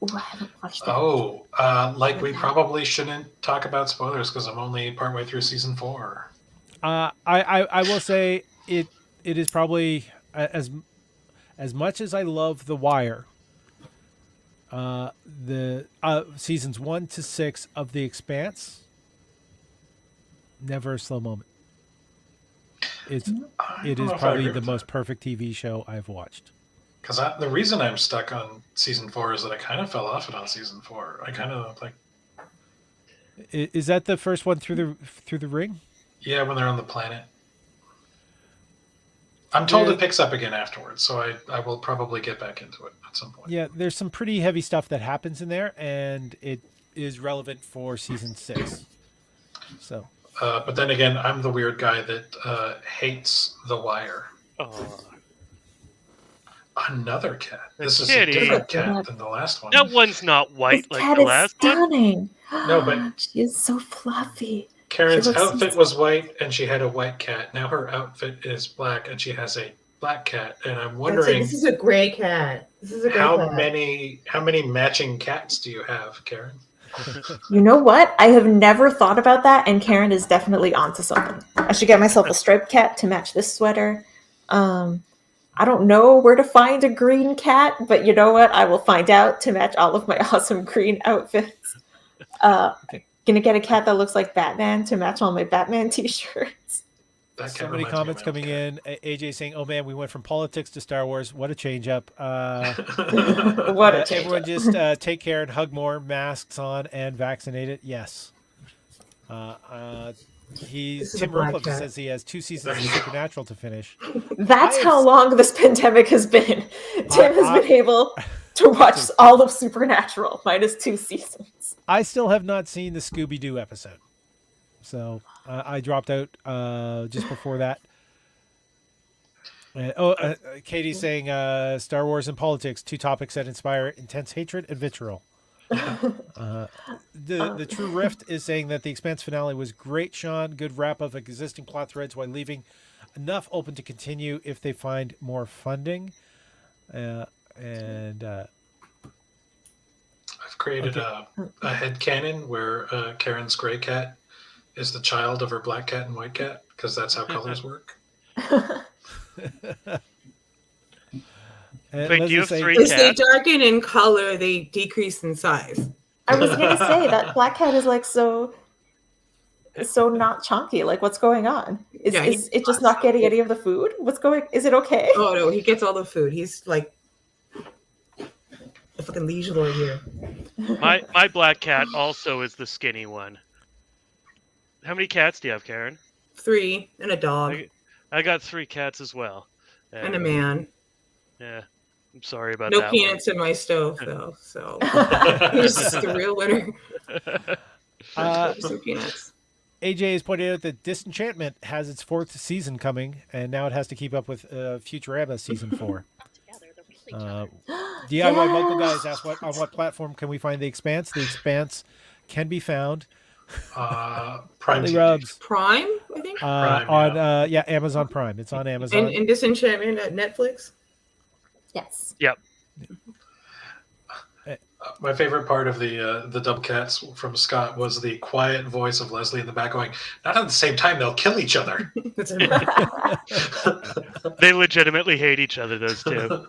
Ooh, I haven't watched that. We probably shouldn't talk about spoilers because I'm only partway through season 4. I will say it is probably as much as I love The Wire. The seasons 1 to 6 of The Expanse, never a slow moment. It is probably the most perfect TV show I've watched. Because the reason I'm stuck on season 4 is that I kind of fell off it on season 4. I kind of Is that the first one through the ring? Yeah, when they're on the planet. I'm told Yeah. it picks up again afterwards, so I will probably get back into it at some point. Yeah, there's some pretty heavy stuff that happens in there, and it is relevant for season 6. So, But then again, I'm the weird guy that hates The Wire. Oh, Another cat. This is kitty. a different cat than the last one. that one's not white This like cat the is last one. stunning. No, but- she is so fluffy. Karen's She looks outfit so- was white, and she had a white cat. Now her outfit is black, and she has a black cat. And I'm I'd say wondering this is a gray cat. This is a gray how cat. many matching cats do you have, Karen? You know what? I have never thought about that, and Karen is definitely onto something. I should get myself a striped cat to match this sweater. I don't know where to find a green cat, but you know what? I will find out to match all of my awesome green outfits. Gonna get a cat that looks like Batman to match all my Batman t-shirts. That so cat many reminds me of comments my own coming cat. in. AJ saying, "Oh man, we went from politics to Star Wars. What a change up." What a change. Everyone just take care and hug more, masks on, and vaccinated. Yes. This is Tim a black Ruplip cat. says he has 2 seasons There of you go. Supernatural to finish. That's I have how s- long this pandemic has been. Tim has been able to watch all of Supernatural minus 2 seasons. I still have not seen the Scooby Doo episode, so I dropped out just before that. Katie's saying Star Wars and politics, 2 topics that inspire intense hatred and vitriol. The True Rift is saying that the Expanse finale was great, Sean. Good wrap of existing plot threads while leaving enough open to continue if they find more funding. I've created a headcanon where Karen's gray cat is the child of her black cat and white cat, because that's how colors work. And Wait, do Leslie you have saying- 3 As they cats? darken in color, they decrease in size. I was gonna say that black cat is like so not chunky. Like, what's going on? Is, Yeah, is it just not getting any of the food? What's going? Is it okay? Oh no, he gets all the food. He's like the fucking liege lord here. My black cat also is the skinny one. How many cats do you have, Karen? 3 and a dog I got 3 cats as well. and a man. Yeah, I'm sorry about No that. peanuts in my stove though, so he's the real winner. Some peanuts. AJ has pointed out that Disenchantment has its 4th season coming, and now it has to keep up with Futurama season 4. DIY Muggle Guys asked, on what platform can we find The Expanse? The Expanse can be found Prime Only TV. Rubs Prime, I think. Prime, on Amazon Prime. It's on Amazon. And Disenchantment at Netflix. Yes. Yep. My favorite part of the double cats from Scott was the quiet voice of Leslie in the back going, "Not at the same time, they'll kill each other." That's right. They legitimately hate each other, those two.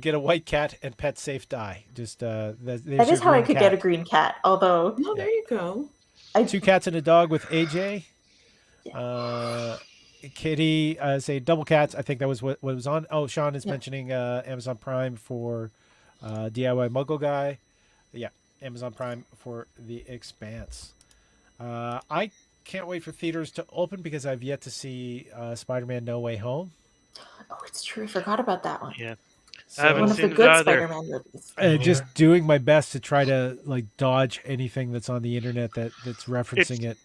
Get a white cat and pet safe die. Just that That is how I could get a green cat. Although Oh, there you go. 2 cats and a dog with AJ. Kitty say double cats. I think that was what was on. Oh, Sean is mentioning Amazon Prime for DIY Muggle Guy. Yeah, Amazon Prime for The Expanse. I can't wait for theaters to open because I've yet to see Spider-Man No Way Home. oh, it's true. I forgot about that one. Yeah. So, I haven't One of the seen it good either. Spider-Man movies. just doing my best to try to like dodge anything that's on the internet that's referencing it.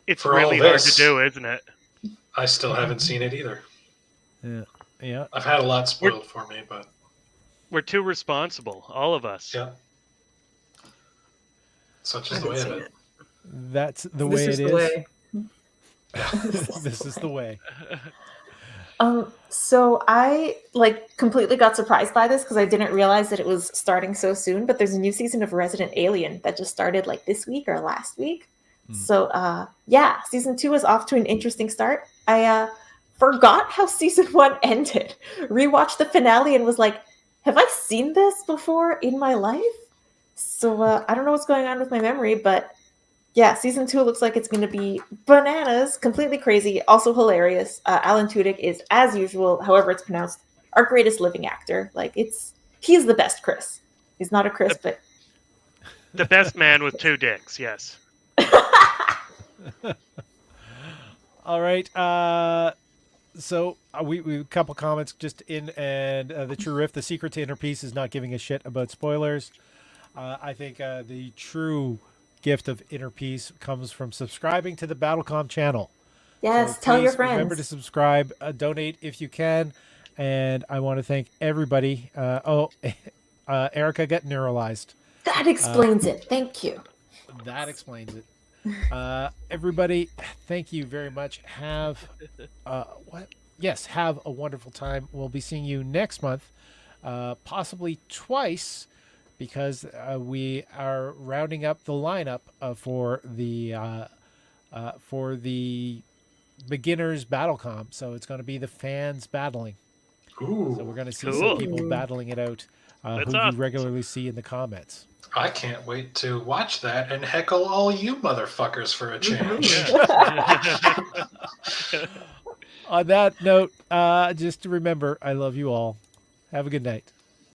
It's For all really hard this- to do, isn't it? I still haven't seen it either. Yeah. I've had a lot spoiled for me, but We're too responsible, all of us. yeah. Such I is the way haven't of seen it. That's the This way is it the is. way. This is the way. So I completely got surprised by this because I didn't realize that it was starting so soon. But there's a new season of Resident Alien that just started like this week or last week. So yeah, season 2 is off to an interesting start. I forgot how season 1 ended. Rewatched the finale and was like, have I seen this before in my life? So I don't know what's going on with my memory, but yeah, season 2 looks like it's going to be bananas, completely crazy, also hilarious. Alan Tudyk is, as usual, however it's pronounced, our greatest living actor. Like he's the best Chris. He's not a Chris, but The best man with 2 dicks, yes. All right. So we a couple comments just in, and the true riff. The secret to inner peace is not giving a shit about spoilers. I think the true gift of inner peace comes from subscribing to the BattleCOM channel. Yes, So tell your please remember to friends. subscribe, donate if you can, and I want to thank everybody. Erica got neuralized. That explains it. Thank you. That explains it. Everybody, thank you very much. Have what? Yes, have a wonderful time. We'll be seeing you next month, possibly twice, because we are rounding up the lineup for the beginners BattleCOM. So it's going to be the fans battling. Ooh, So we're going to see Cool. some people battling it out, That's who awesome. you regularly see in the comments. I can't wait to watch that and heckle all you motherfuckers for a change. On that note, just to remember, I love you all. Have a good night.